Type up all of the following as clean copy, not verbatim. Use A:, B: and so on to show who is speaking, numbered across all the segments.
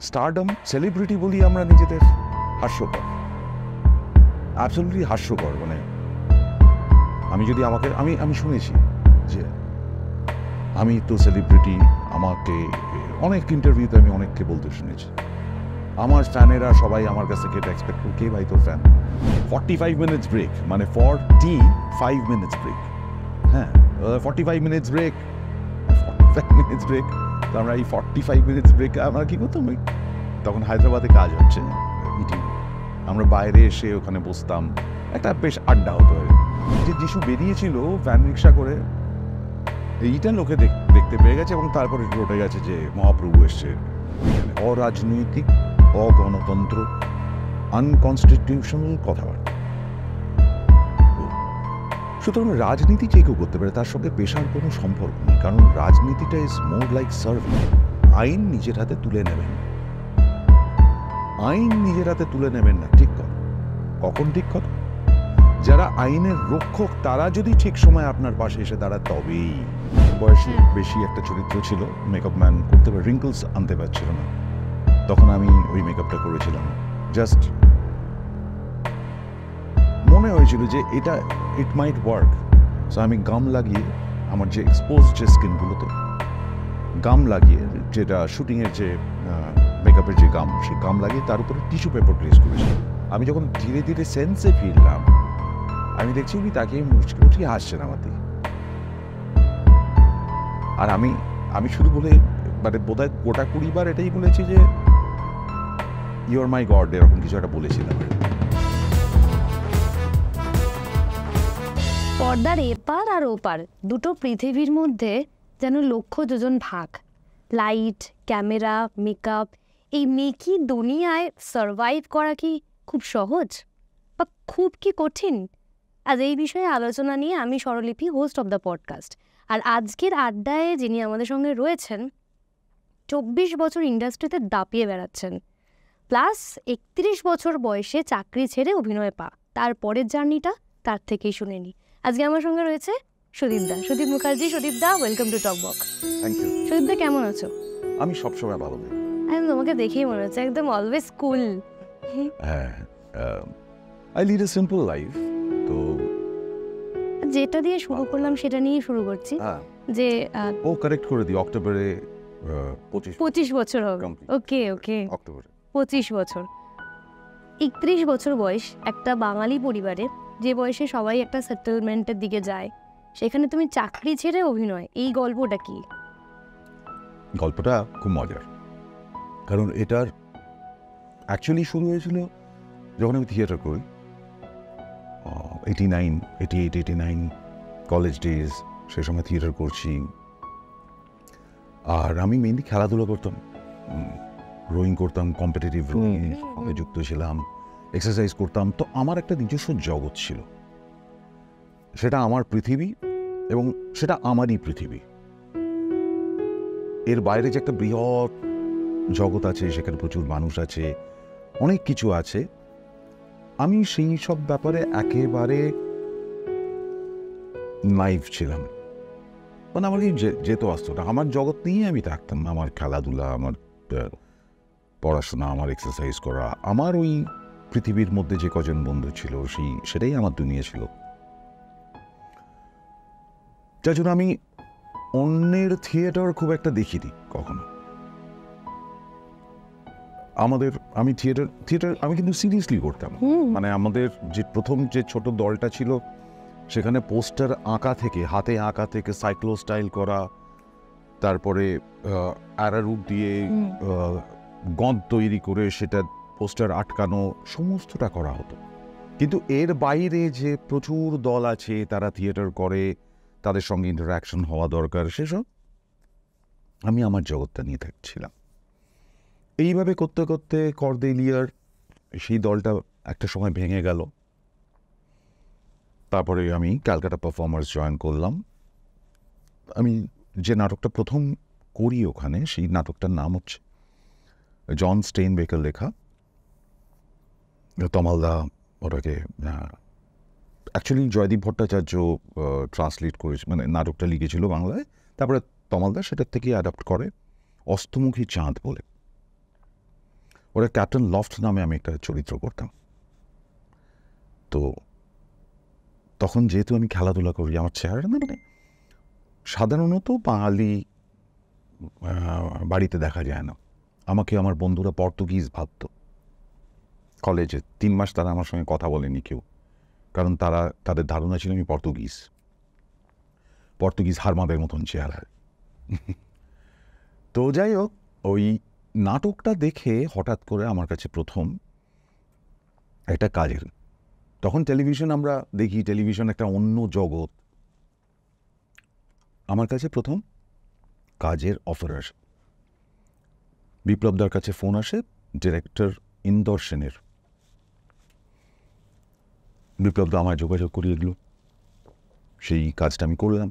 A: Stardom, celebrity বলি আমরা নিজেদের, হাস্যকর, অ্যাবসলিউটলি হাস্যকর। মানে আমি যদি আমি শুনেছি যে আমি তো সেলিব্রিটি, আমাকে অনেক ইন্টারভিউতে আমি অনেককে বলতে শুনেছি, আমার ফ্যানেরা সবাই আমার কাছ থেকে এটা এক্সপেক্ট করে, কে ভাই তোর ফ্যান? 45 মিনিটস ব্রেক, মানে 45 মিনিটস ব্রেক, হ্যাঁ 45 মিনিটস ব্রেক, 45 মিনিটস ব্রেক। তো আমরা এই 45 মিনিটস ব্রেক আমরা কী করতাম, তখন হায়দ্রাবাদে কাজ হচ্ছে মিটিং, আমরা বাইরে এসে ওখানে বসতাম, একটা বেশ আড্ডা হতো। যে যিশু বেরিয়েছিল ভ্যান রিক্সা করে, এইটা লোকে দেখতে পেয়ে গেছে এবং তারপরে রটে গেছে যে মহাপ্রভু এসছে। অরাজনৈতিক, অগণতন্ত্র, আনকনস্টিটিউশনাল কথাবার্তা। সুতরাং রাজনীতি যে কেউ করতে পারে, তার সঙ্গে পেশার কোনো সম্পর্ক নেই, কারণ রাজনীতিটা ইজ মোর লাইক সার্ভিং। আইন নিজের হাতে তুলে নেবেন, আইন নিজের হাতে তুলে নেবেন না। ঠিক কথা, কখন ঠিক কথা? যারা আইনের রক্ষক তারা যদি ঠিক সময় আপনার পাশে এসে দাঁড়ায় তবেই। বয়সে বেশি একটা চরিত্র ছিল, মেকআপ ম্যান করতে পারে, রিঙ্কলস আনতে পারছিল না, তখন আমি ওই মেকআপটা করেছিলাম। জাস্ট মনে হয়েছিল যে এটা ইট মাইট ওয়ার্ক, সো আমি গাম লাগিয়ে আমার যে এক্সপোজ যে স্কিনগুলোতে গাম লাগিয়ে, যেটা শুটিংয়ের যে মেকআপের যে গাম, সেই গাম লাগিয়ে তার উপরে টিস্যু পেপার প্লেস করেছি। আমি যখন ধীরে ধীরে সেন্সে ফিরলাম, আমি দেখছি উনি তাকে মুচকি মুচকি হাসছেন আমার দিকে। আর আমি শুধু বলে, মানে বোধহয় গোটা 20 বার এটাই বলেছি যে ইউ আর মাই গড, এরকম কিছু একটা বলেছিলাম।
B: পর্দার এপার আর ওপার দুটো পৃথিবীর মধ্যে যেন লক্ষ যোজন ভাগ। লাইট, ক্যামেরা, মেকআপ, এই মেকি দুনিয়ায় সার্ভাইভ করা কি খুব সহজ বা খুব কি কঠিন? আজ এই বিষয়ে আলোচনা নিয়ে আমি স্বরলিপি, হোস্ট অব দ্য পডকাস্ট। আর আজকের আড্ডায় যিনি আমাদের সঙ্গে রয়েছেন, 24 বছর ইন্ডাস্ট্রিতে দাপিয়ে বেড়াচ্ছেন, প্লাস 31 বছর বয়সে চাকরি ছেড়ে অভিনয় পা। তারপরের জার্নিটা তার থেকেই শুনে নি। আজকে আমার সঙ্গে রয়েছে সুদীপ দা, সুদীপ মুখার্জি। সুদীপ দা, ওয়েলকাম টু টকবক।
A: Thank you.
B: সুদীপ দা, কেমন আছো?
A: আমি সবসময় ভালো থাকি।
B: আমি তোমাকে দেখেই মনে হচ্ছে একদম অলওয়েজ কুল।
A: হ্যাঁ, I lead a simple life. তো
B: যেটা দিয়ে শুরু করলাম সেটা নিয়ে শুরু করছি যে
A: কারেক্ট করে দিই, অক্টোবরে
B: 25 বছর হবে। ওকে
A: অক্টোবরে
B: 25 বছর। 31 বছর বয়স একটা বাঙালি পরিবারে, যে বয়সে সবাই একটা সেটেলমেন্টের দিকে যায়, সেখানে তুমি চাকরি ছেড়ে অভিনয়, এই গল্পটা কি?
A: গল্পটা খুব মজার, কারণ এটার অ্যাকচুয়ালি শুরু হয়েছিল যখন আমি থিয়েটার করি, 89 কলেজ ডেজ, সে সময় থিয়েটার করছি। আর আমি মেইনলি খেলাধুলা করতাম, রোয়িং করতাম, কম্পিটিটিভ রোয়িংয়ের সঙ্গে যুক্ত ছিলাম, এক্সারসাইজ করতাম। তো আমার একটা নিজস্ব জগৎ ছিল, সেটা আমার পৃথিবী এবং সেটা আমারই পৃথিবী। এর বাইরে যে একটা বৃহৎ জগৎ আছে, সেখানে প্রচুর মানুষ আছে, অনেক কিছু আছে। আমি সেই সব ব্যাপারে একেবারে নাইভ ছিলাম, মানে আমার যেত আসতো না। আমার জগৎ নিয়ে আমি থাকতাম, আমার খেলাধুলা, আমার পড়াশোনা, আমার এক্সারসাইজ করা, আমার ওই পৃথিবীর মধ্যে যে কজন বন্ধু ছিল সেটাই আমার দুনিয়া ছিল। যার জন্য আমি অন্যের থিয়েটার খুব একটা দেখিনি কখনো। আমি থিয়েটার আমি কিন্তু সিরিয়াসলি করতাম। মানে আমাদের যে প্রথম যে ছোট দলটা ছিল, সেখানে পোস্টার আঁকা থেকে, হাতে আঁকা থেকে সাইক্লো স্টাইল করা, তারপরে অ্যারারুট দিয়ে গঁদ তৈরি করে সেটা পোস্টার আটকানো, সমস্তটা করা হতো। কিন্তু এর বাইরে যে প্রচুর দল আছে, তারা থিয়েটার করে, তাদের সঙ্গে ইন্টারাকশন হওয়া দরকার, সেসব আমি আমার জগৎটা নিয়ে থাকছিলাম। এইভাবে করতে করতে করদেলিয়ার সেই দলটা একটা সময় ভেঙে গেল। তারপরে আমি ক্যালকাটা পারফর্মার্স জয়েন করলাম। আমি যে নাটকটা প্রথম করি ওখানে, সেই নাটকটার নাম হচ্ছে জন স্টেইনবেকার লেখা, তমালদা ওটাকে অ্যাকচুয়ালি জয়দীপ ভট্টাচার্য ট্রান্সলেট করেছে, মানে নাটকটা লিখেছিল বাংলায়, তারপরে তমালদা সেটার থেকে অ্যাডাপ্ট করে অস্তমুখী চাঁদ বলে। ওরা ক্যাপ্টেন লফট নামে আমি একটা চরিত্র করতাম। তো তখন যেহেতু আমি খেলাধুলা করি, আমার চেহারা না মানে সাধারণত বাঙালি বাড়িতে দেখা যায় না। আমাকে আমার বন্ধুরা পর্তুগিজ ভাবত। কলেজে 3 মাস তারা আমার সঙ্গে কথা বলেনি কেউ, কারণ তাদের ধারণা ছিল আমি পর্তুগিজ হারমাদের মতন চেহারা। তো যাই হোক, ওই নাটকটা দেখে হঠাৎ করে আমার কাছে প্রথম একটা কাজের, তখন টেলিভিশন আমরা দেখি, টেলিভিশন একটা অন্য জগৎ। আমার কাছে প্রথম কাজের অফার আসে, বিপ্লবদার কাছে ফোন আসে, ডিরেক্টর ইন্দর সেনের। বিপ্লবদা আমায় যোগাযোগ করিয়ে দিল, সেই কাজটা আমি করলাম।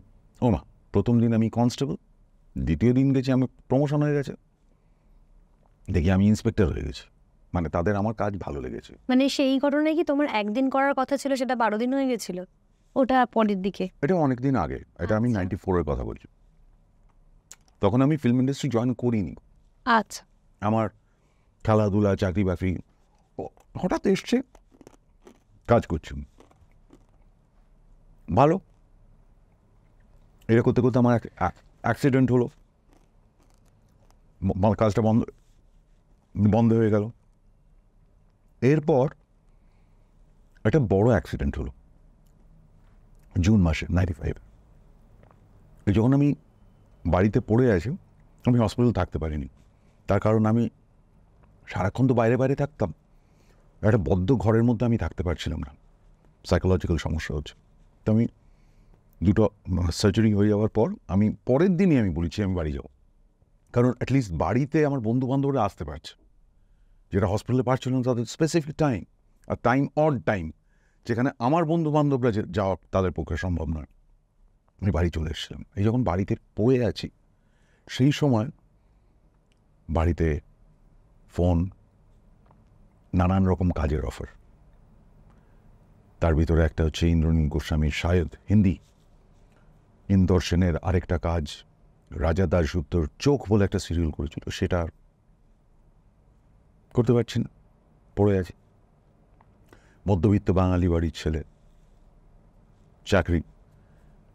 A: মা, প্রথম দিন আমি কনস্টেবল, দ্বিতীয় দিন গেছি আমি প্রমোশন হয়ে গেছে, দেখি আমি ইন্সপেক্টর হয়ে গেছি। মানে তাদের আমার কাজ ভালো লেগেছে।
B: মানে সেই ঘটনায় কি তোমার একদিন করার কথা ছিল, সেটা 12 দিন হয়ে গেছিল? ওটা পরের দিকে?
A: এটা অনেক দিন আগে, এটা আমি 94-এর কথা বলছি। তখন আমি ফিল্ম ইন্ডাস্ট্রি জয়েন করিনি।
B: আচ্ছা।
A: আমার খেলাধুলা, চাকরি বাকরি হঠাৎ এসছে, কাজ করছি ভালো। এটা করতে করতে আমার অ্যাক্সিডেন্ট হলো, কাজটা বন্ধ হয়ে গেল। এরপর একটা বড় অ্যাক্সিডেন্ট হলো জুন মাসে 95। যখন আমি বাড়িতে পড়ে আছি, আমি হসপিটাল থাকতে পারিনি। তার কারণ আমি সারাক্ষণ তো বাইরে বাইরে থাকতাম, একটা বদ্ধ ঘরের মধ্যে আমি থাকতে পারছিলাম না, সাইকোলজিক্যাল সমস্যা হচ্ছে। তো আমি দুটো সার্জারি হয়ে যাওয়ার পর আমি পরের দিনই আমি বলেছি আমি বাড়ি যাব, কারণ অ্যাটলিস্ট বাড়িতে আমার বন্ধু বান্ধবরা আসতে পারছে, যেটা হসপিটালে পারছিল না। তাদের স্পেসিফিক টাইম, আর টাইম অড টাইম, যেখানে আমার বন্ধু বান্ধবরা যাওয়া তাদের পক্ষে সম্ভব নয়। আমি বাড়ি চলে এসেছিলাম। এই যখন বাড়িতে পড়ে আছি, সেই সময় বাড়িতে ফোন, নানান রকম কাজের অফার। তার ভিতরে একটা হচ্ছে ইন্দ্রনীল গোস্বামীর শায়দ হিন্দি, ইন্দর সেনের আরেকটা কাজ রাজা দাশগুপ্তর চোখ বলে একটা সিরিয়াল করেছিল, সেটা করতে পারছি না, পড়ে আছি। মধ্যবিত্ত বাঙালি বাড়ির ছেলে, চাকরি,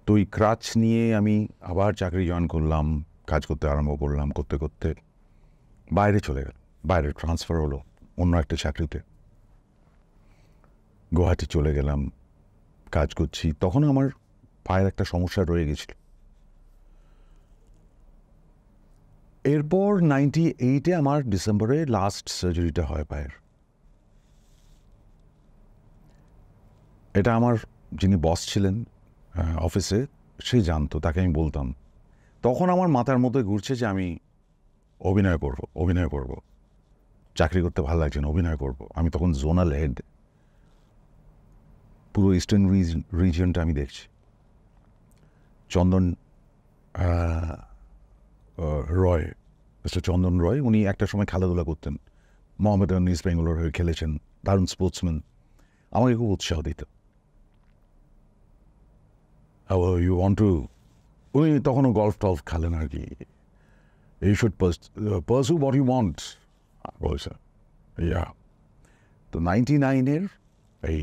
A: তো ওই ক্রাচ নিয়ে আমি আবার চাকরি জয়েন করলাম, কাজ করতে আরম্ভ করলাম। করতে করতে বাইরে চলে গেল, বাইরে ট্রান্সফার হলো অন্য একটা চাকরিতে, গুয়াহাটি চলে গেলাম, কাজ করছি। তখন আমার পায়ের একটা সমস্যা রয়ে গেছিল। এরপর 98-এ আমার ডিসেম্বরে লাস্ট সার্জারিটা হয় পায়ের। এটা আমার যিনি বস ছিলেন অফিসে, সে জানতো, তাকে আমি বলতাম। তখন আমার মাথার মধ্যে ঘুরছে যে আমি অভিনয় করব, চাকরি করতে ভালো লাগছে না, অভিনয় করব। আমি তখন জোনাল হেড, পুরো ইস্টার্ন রিজিয়নটা আমি দেখছি। চন্দন রয়, মিস্টার চন্দন রয়, উনি একটা সময় খেলাধুলা করতেন, মোহামেডান ইস্ট বেঙ্গলের হয়ে খেলেছেন, দারুণ স্পোর্টসম্যান, আমাকে খুব উৎসাহ দিত। ইউ ওয়ান্ট টু, উনি তখনও গল্ফ টল্ফ খেলেন আর কি, you should pursue what you want বলছে। ইয়া, তো 99-এর এই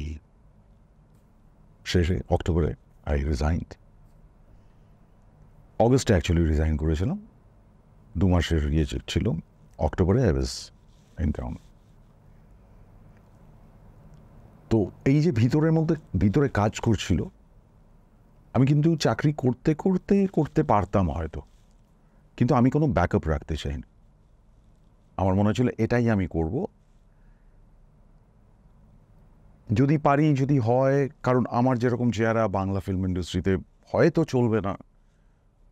A: শেষে অক্টোবরে আই রিজাইন্ড। অগস্টে অ্যাকচুয়ালি রিজাইন করেছিলাম, 2 মাসের ইয়ে ছিল। অক্টোবরে আই ওয়াজ ইন টাউন। তো এই যে ভিতরে কাজ করছিল, আমি কিন্তু চাকরি করতে পারতাম হয়তো, কিন্তু আমি কোনো ব্যাকআপ রাখতে চাইনি। আমার মনে হচ্ছিল এটাই আমি করব, যদি পারি, যদি হয়। কারণ আমার যেরকম চেহারা বাংলা ফিল্ম ইন্ডাস্ট্রিতে হয়তো চলবে না,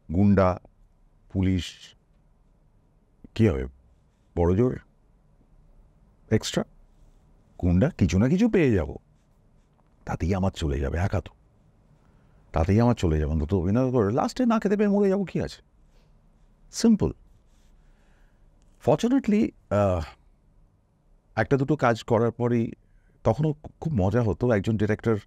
A: গুন্ডা, পুলিশ, কী হবে, বড় জোর এক্সট্রা গুন্ডা, কিছু না কিছু পেয়ে যাব, তাতেই আমার চলে যাবে, একা তো, তাতেই আমার চলে যাবে। অন্তত অভিনয় করে লাস্টে না খেতে পেয়ে মরে যাবো, কী আছে, সিম্পল। ফর্চুনেটলি একটা দুটো কাজ করার পরেই, তখনও খুব মজা হতো, একজন ডিরেক্টর,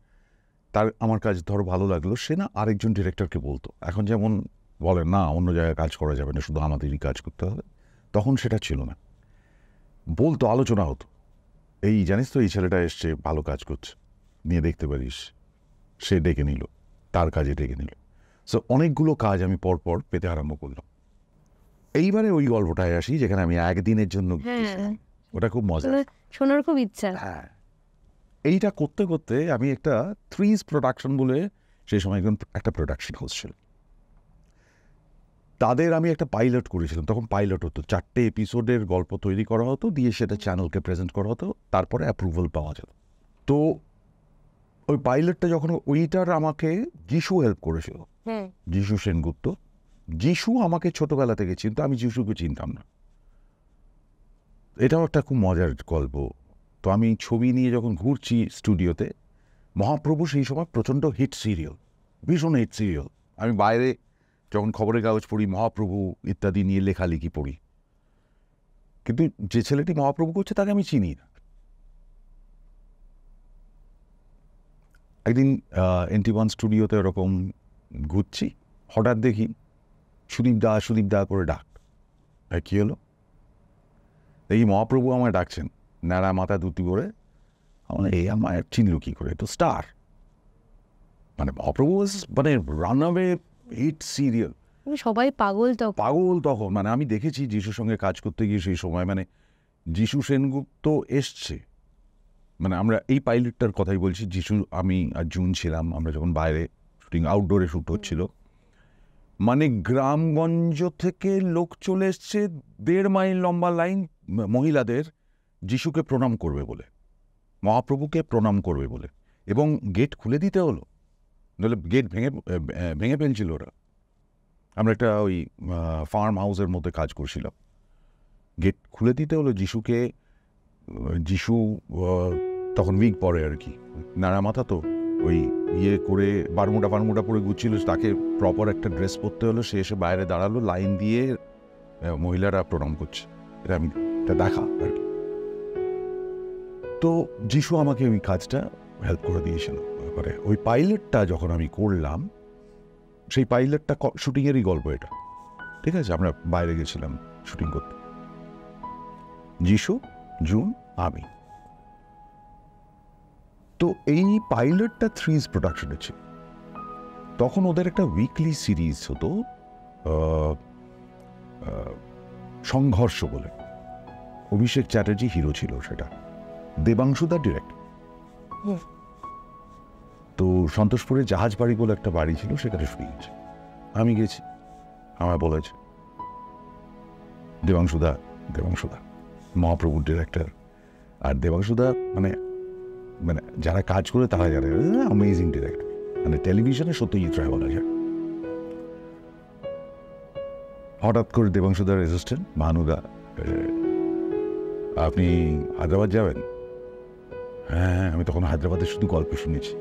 A: তার আমার কাজ ধরো ভালো লাগলো, সে না আরেকজন ডিরেক্টরকে বলতো। এখন যেমন বলে না অন্য জায়গায় কাজ করা যাবে না, শুধু আমাদেরই কাজ করতে হবে, তখন সেটা ছিল না। বলতো, আলোচনা হতো, এই জানিস তো এই ছেলেটা এসছে, ভালো কাজ করছে, নিয়ে দেখতে পারিস। সে ডেকে নিল, তার কাজে ডেকে নিল। সো অনেকগুলো কাজ আমি পরপর পেতে আরম্ভ করলাম। এইবারে ওই গল্পটায় আসি যেখানে আমি একদিনের জন্য গিয়েছিলাম। ওটা খুব মজা।
B: শোনার খুব ইচ্ছা।
A: হ্যাঁ, এইটা করতে করতে আমি একটা থ্রিজ প্রোডাকশন বলে সেই সময় একটা প্রোডাকশন হাউস ছিল, তাদের আমি একটা পাইলট করেছিলাম। তখন পাইলট হতো, 4টে এপিসোডের গল্প তৈরি করা হতো, দিয়ে সেটা চ্যানেলকে প্রেজেন্ট করা হতো, তারপরে অ্যাপ্রুভাল পাওয়া যেত। তো ওই পাইলটটা যখন, ওইটার আমাকে যিশু হেল্প করেছিল, যিশু সেনগুপ্ত। যিশু আমাকে ছোটবেলা থেকে চিনতো, আমি যিশুকে চিনতাম না। এটাও একটা খুব মজার গল্প। তো আমি ছবি নিয়ে যখন ঘুরছি স্টুডিওতে, মহাপ্রভু সেই সময় প্রচণ্ড হিট সিরিয়াল, ভীষণ হিট সিরিয়াল। আমি বাইরে যখন খবরের কাগজ পড়ি, মহাপ্রভু ইত্যাদি নিয়ে লেখালেখি পড়ি, কিন্তু যে ছেলেটি মহাপ্রভু করছে তাকে আমি চিনি না। একদিন NT1 স্টুডিওতে ওরকম ঘুরছি, হঠাৎ দেখি সুদীপ দা করে ডাক। কী হলো? দেখি মহাপ্রভু আমায় ডাকছেন, ন্যাড়া মাথা ধুতি করে। আমার এই আমার চিনল কী করে? তো স্টার, মানে মহাপ্রভু মানে রানওয়ে হিট সিরিয়াল,
B: সবাই পাগল
A: তখন। মানে আমি দেখেছি যিশুর সঙ্গে কাজ করতে গিয়ে সেই সময়, মানে যিশু সেনগুপ্ত এসছে, মানে আমরা এই পাইলটটার কথাই বলছি। যিশু, আমি আর জুন ছিলাম, আমরা যখন বাইরে শুটিং, আউটডোরে শ্যুট হচ্ছিল, মানে গ্রামগঞ্জ থেকে লোক চলে এসছে, 1.5 মাইল লম্বা লাইন মহিলাদের, যিশুকে প্রণাম করবে বলে, মহাপ্রভুকে প্রণাম করবে বলে, এবং গেট খুলে দিতে হলো, নইলে গেট ভেঙে ফেলছিল ওরা। আমরা একটা ওই ফার্ম হাউসের মধ্যে কাজ করছিলাম, গেট খুলে দিতে হলো যিশুকে। যিশু তখন উইগ পরে আর কি, নাড়া মাথা, তো ওই ইয়ে করে বারমুডা পরে ঘুরছিল, তাকে প্রপার একটা ড্রেস পরতে হলো। সে এসে বাইরে দাঁড়ালো, লাইন দিয়ে মহিলারা প্রণাম করছে, এটা আমি এটা দেখা আর কি। তো যিশু আমাকে ওই কাজটা হেল্প করে দিয়েছিল। এবারে ওই পাইলটটা যখন আমি করলাম, সেই পাইলটটা শুটিংয়েরই গল্প এটা, ঠিক আছে? আমরা বাইরে গেছিলাম শুটিং করতে, যিশু, জুন, আমি। তো এই পাইলটটা থ্রিজ প্রোডাকশনে ছিল। তখন ওদের একটা উইকলি সিরিজ হতো, সংঘর্ষ বলে। অভিষেক চ্যাটার্জি হিরো ছিল, সেটা দেবাংশুদা ডিরেক্টর। তো সন্তোষপুরে জাহাজ বাড়ি বলে একটা বাড়ি ছিল, সেখানে শুটিং হয়েছে। আমি গেছি, আমায় বলেছে দেবাংশুদা মহাপ্রভুর ডিরেক্টর। আর দেবাংশুদা মানে মানে যারা কাজ করে তারা জানে, অ্যামেজিং ডিরেক্টর, মানে টেলিভিশনে সত্যজিৎ রায় বলা যায়। হঠাৎ করে দেবাংশুদার অ্যাসিস্ট্যান্ট ভানুদা, আপনি হায়দ্রাবাদ যাবেন? হ্যাঁ, আমি তখন হায়দ্রাবাদে শুধু গল্প শুনেছি,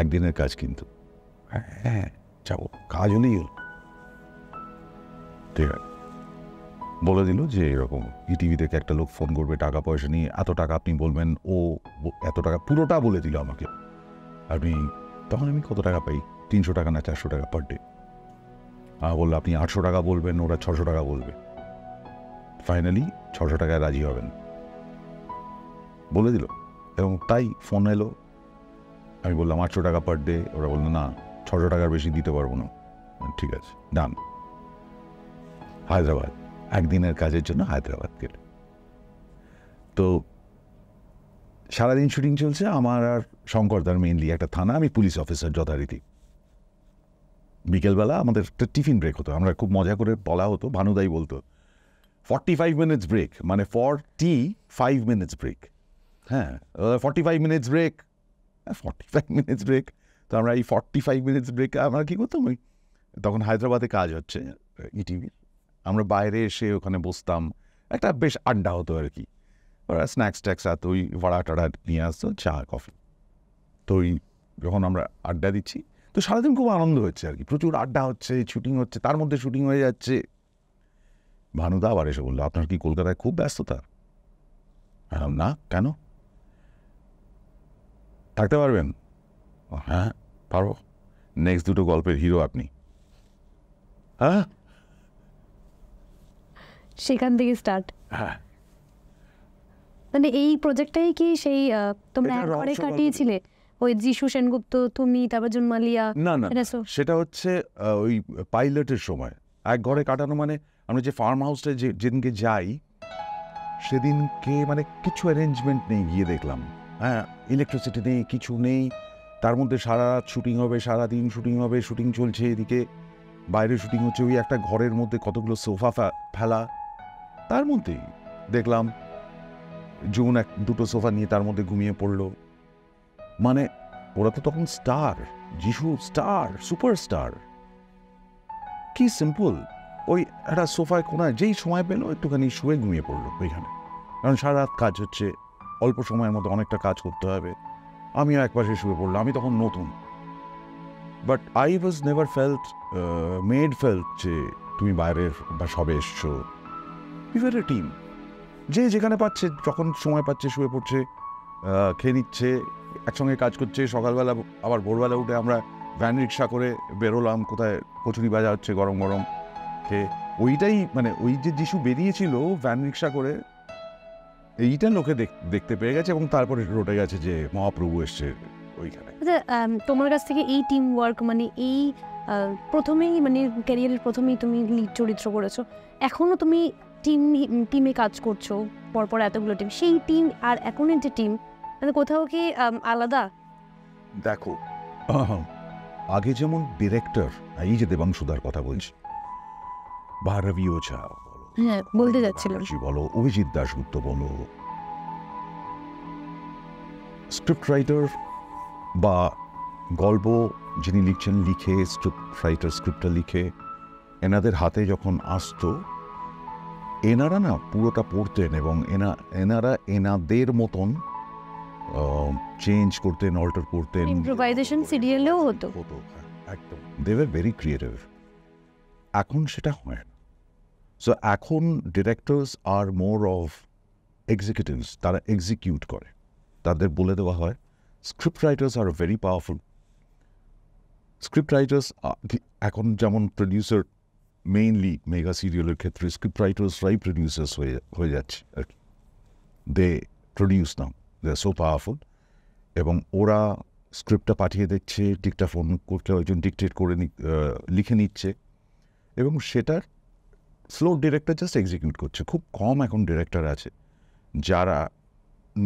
A: একদিনের কাজ কিন্তু। হ্যাঁ যাবো, কাজ হলেই হল। ঠিক আছে, বলে দিল যে এরকম ইটিভি থেকে একটা লোক ফোন করবে, টাকা পয়সা নিয়ে, এত টাকা আপনি বলবেন, ও এত টাকা, পুরোটা বলে দিল আমাকে। আপনি, তখন আমি কত টাকা পাই, 300 টাকা না 400 টাকা পার ডে। বললো আপনি 800 টাকা বলবেন, ওরা 600 টাকা বলবে। ফাইনালি 600 টাকায় রাজি হবেন বলে দিল, এবং তাই ফোন এলো। আমি বললাম 800 টাকা পার ডে। ওরা বললো না, 600 টাকার বেশি দিতে পারবো না। ঠিক আছে, ডান। হায়দ্রাবাদ, একদিনের কাজের জন্য হায়দ্রাবাদ গেল। তো সারাদিন শুটিং চলছে, আমার আর শঙ্করদার মেইনলি একটা থানা, আমি পুলিশ অফিসার যথারীতি। বিকেলবেলা আমাদের একটা টিফিন ব্রেক হতো, আমরা খুব মজা করে বলা হতো, ভানুদাই বলতো 45 মিনিটস ব্রেক, মানে 45 মিনিটস ব্রেক। হ্যাঁ, 45 মিনিটস ব্রেক, 45 মিনিটস ব্রেক। তো আমরা এই 45 মিনিটস ব্রেক আমরা কী করতাম, ওই তখন হায়দ্রাবাদে কাজ হচ্ছে ইটিভির, আমরা বাইরে এসে ওখানে বসতাম, একটা বেশ আড্ডা হতো আর কি। ওরা স্ন্যাক্স ট্যাক্স আর ওই ভাড়া টাড়া নিয়ে আসতো, চা কফি। তো ওই যখন আমরা আড্ডা দিচ্ছি, তো সারাদিন খুব আনন্দ হচ্ছে আর কি, প্রচুর আড্ডা হচ্ছে, শুটিং হচ্ছে, তার মধ্যে শুটিং হয়ে যাচ্ছে। ভানুদা আবার এসে বললো, আপনার কি কলকাতায় খুব ব্যস্ততা? না, কেন, থাকতে পারবেন? হ্যাঁ পারো, নেক্সট 2 গল্পের হিরো আপনি। হ্যাঁ,
B: সেখান থেকে স্টার্ট।
A: হ্যাঁ,
B: মানে এই প্রজেক্টটাই কি সেই তোমরা
A: এটা
B: এক ঘরে
A: রহস্য
B: কাটিয়েছিলে? ওই যিশু সেনগুপ্ত, তুমি, তারপর জুন মালিয়া?
A: না না
B: এটা so-
A: সেটা হচ্ছে ওই পাইলটের সময় এক ঘরে কাটানো, মানে আমরা যে ফার্ম হাউসটা যেদিনকে যাই সেদিনকে মানে কিছু অ্যারেঞ্জমেন্ট নেই, গিয়ে দেখলাম হ্যাঁ ইলেকট্রিসিটি নেই, কিছু নেই, তার মধ্যে সারা রাত শুটিং হবে, সারাদিন শুটিং হবে, শুটিং চলছে, এদিকে বাইরে শুটিং হচ্ছে, ওই একটা ঘরের মধ্যে কতগুলো সোফা ফেলা, তার মধ্যেই দেখলাম জুন দুটো সোফা নিয়ে তার মধ্যে ঘুমিয়ে পড়লো। মানে ওরা তো তখন স্টার, যিশু স্টার, সুপারস্টার, কি সিম্পল, ওই একটা সোফায় কোনায় যেই সময় পেলো একটুখানি শুয়ে ঘুমিয়ে পড়লো ওইখানে, কারণ সারা রাত কাজ হচ্ছে, অল্প সময়ের মধ্যে অনেকটা কাজ করতে হবে। আমিও এক পাশে শুয়ে পড়লাম, আমি তখন নতুন, but I was never made felt যে তুমি বাইরের বা সবে এসছো, উই ওয়ার এ টিম, যে যেখানে পাচ্ছে যখন সময় পাচ্ছে শুয়ে পড়ছে, খেয়ে নিচ্ছে, একসঙ্গে কাজ করছে। সকালবেলা আবার ভোরবেলা উঠে আমরা ভ্যান রিক্সা করে বেরোলাম, কোথায় কচুরি ভাজা হচ্ছে গরম গরম খেয়ে, ওইটাই মানে ওই যে যিশু বেরিয়েছিল ভ্যান রিক্সা করে, এইটা লোকে দেখতে পেয়ে গেছে এবং তারপরে রটে গেছে যে মহাপ্রভু এসছে ওইখানে।
B: আচ্ছা, তোমার কাছ থেকে এই টিম ওয়ার্ক মানে এই প্রথমেই মানে ক্যারিয়ারের প্রথমেই তুমি লিড চরিত্র করেছো, এখনো তুমি টিমে কাজ করছো, পরপর এতগুলো টিম, সেই টিম আর এখনের যে টিম মানে কোথাও কি আলাদা?
A: দেখো, আগে যেমন ডিরেক্টর, এই যে দেবাংশুদার কথা বলছি, বা রবি ওঝা বলো,
B: হ্যাঁ বলতে যাচ্ছিলাম,
A: বলো অভিজিৎ দাশগুপ্ত বলো, স্ক্রিপ্ট রাইটার বা গল্প যিনি লিখছেন, লিখে স্ক্রিপ্ট রাইটার স্ক্রিপ্টটা লিখে এনাদের হাতে যখন আসতো, এনারা না পুরোটা পড়তেন এবং এনারা এনাদের মতন চেঞ্জ করতেন, অল্টার করতেন,
B: ইম্প্রোভাইজেশন সিরিয়ালেও হতো।
A: একদম, দে ওয়ার ভেরি ক্রিয়েটিভ। এখন সেটা হয় না। সো এখন directors are more of executives, তারা এক্সিকিউট করে, তাদের বলে দেওয়া হয়। Script writers are very powerful. Script writers এখন যেমন প্রডিউসার, মেইনলি মেগা সিরিয়ালের ক্ষেত্রে স্ক্রিপ্ট রাইটার্সরাই প্রডিউসার্স হয়ে যাচ্ছে আর কি, দে প্রডিউস নাও, দে আর সো পাওয়ারফুল। এবং ওরা স্ক্রিপ্টটা পাঠিয়ে দিচ্ছে, ডিকটাফোন করতে একজন ডিকটেট করে লিখে নিচ্ছে, এবং সেটার ফ্লো ডিরেক্টর জাস্ট এক্সিকিউট করছে। খুব কম এখন ডিরেক্টর আছে যারা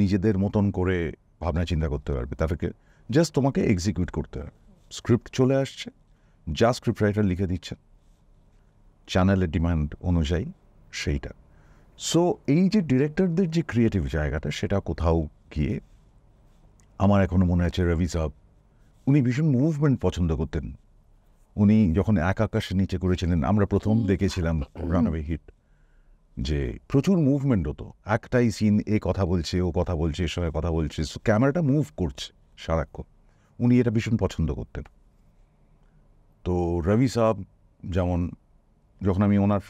A: নিজেদের মতন করে ভাবনা চিন্তা করতে পারবে, তাদেরকে জাস্ট তোমাকে এক্সিকিউট করতে হবে। স্ক্রিপ্ট চলে আসছে, যা স্ক্রিপ্ট রাইটার লিখে দিচ্ছে চ্যানেলের ডিমান্ড অনুযায়ী সেইটা। সো এই যে ডিরেক্টরদের যে ক্রিয়েটিভ জায়গাটা, সেটা কোথাও গিয়ে আমার এখনও মনে আছে রবি সাহেব, উনি ভীষণ মুভমেন্ট পছন্দ করতেন। উনি যখন এক আকাশের নিচে করেছিলেন, আমরা প্রথম দেখেছিলাম রানওয়ে হিট, যে প্রচুর মুভমেন্ট হতো, একটাই সিন, এ কথা বলছে, ও কথা বলছে, এর সঙ্গে কথা বলছে, ক্যামেরাটা মুভ করছে সারাক্ষণ, উনি এটা ভীষণ পছন্দ করতেন। তো রবি সাহেব যেমন, যখন আমি ওনার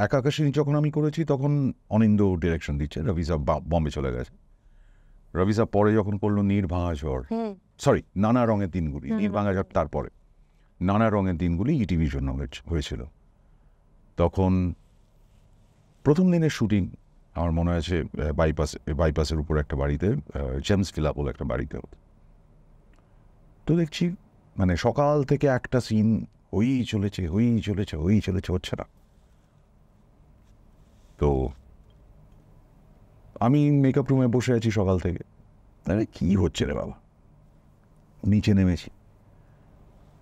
A: এক আকাশের নিচে যখন আমি করেছি, তখন অনিন্দ ডিরেকশন দিচ্ছে, রবি সাহেব বম্বে চলে গেছে। রবি সাহেব পরে যখন করলো নীরভাঙা ঝড়, সরি নানা রঙের দিনগুলি, নীরভাঙা ঝড় তারপরে নানা রঙের দিনগুলি ইটিভির জন্য হয়েছিল। তখন প্রথম দিনের শুটিং আমার মনে আছে বাইপাসের উপর একটা বাড়িতে, জেমস ভিলা বলে একটা বাড়িতে হতো। তো দেখছি মানে সকাল থেকে একটা সিন হয়েই চলেছে, হচ্ছে না। তো আমি মেকআপ রুমে বসে আছি সকাল থেকে, আরে কী হচ্ছে রে বাবা, নিচে নেমেছি,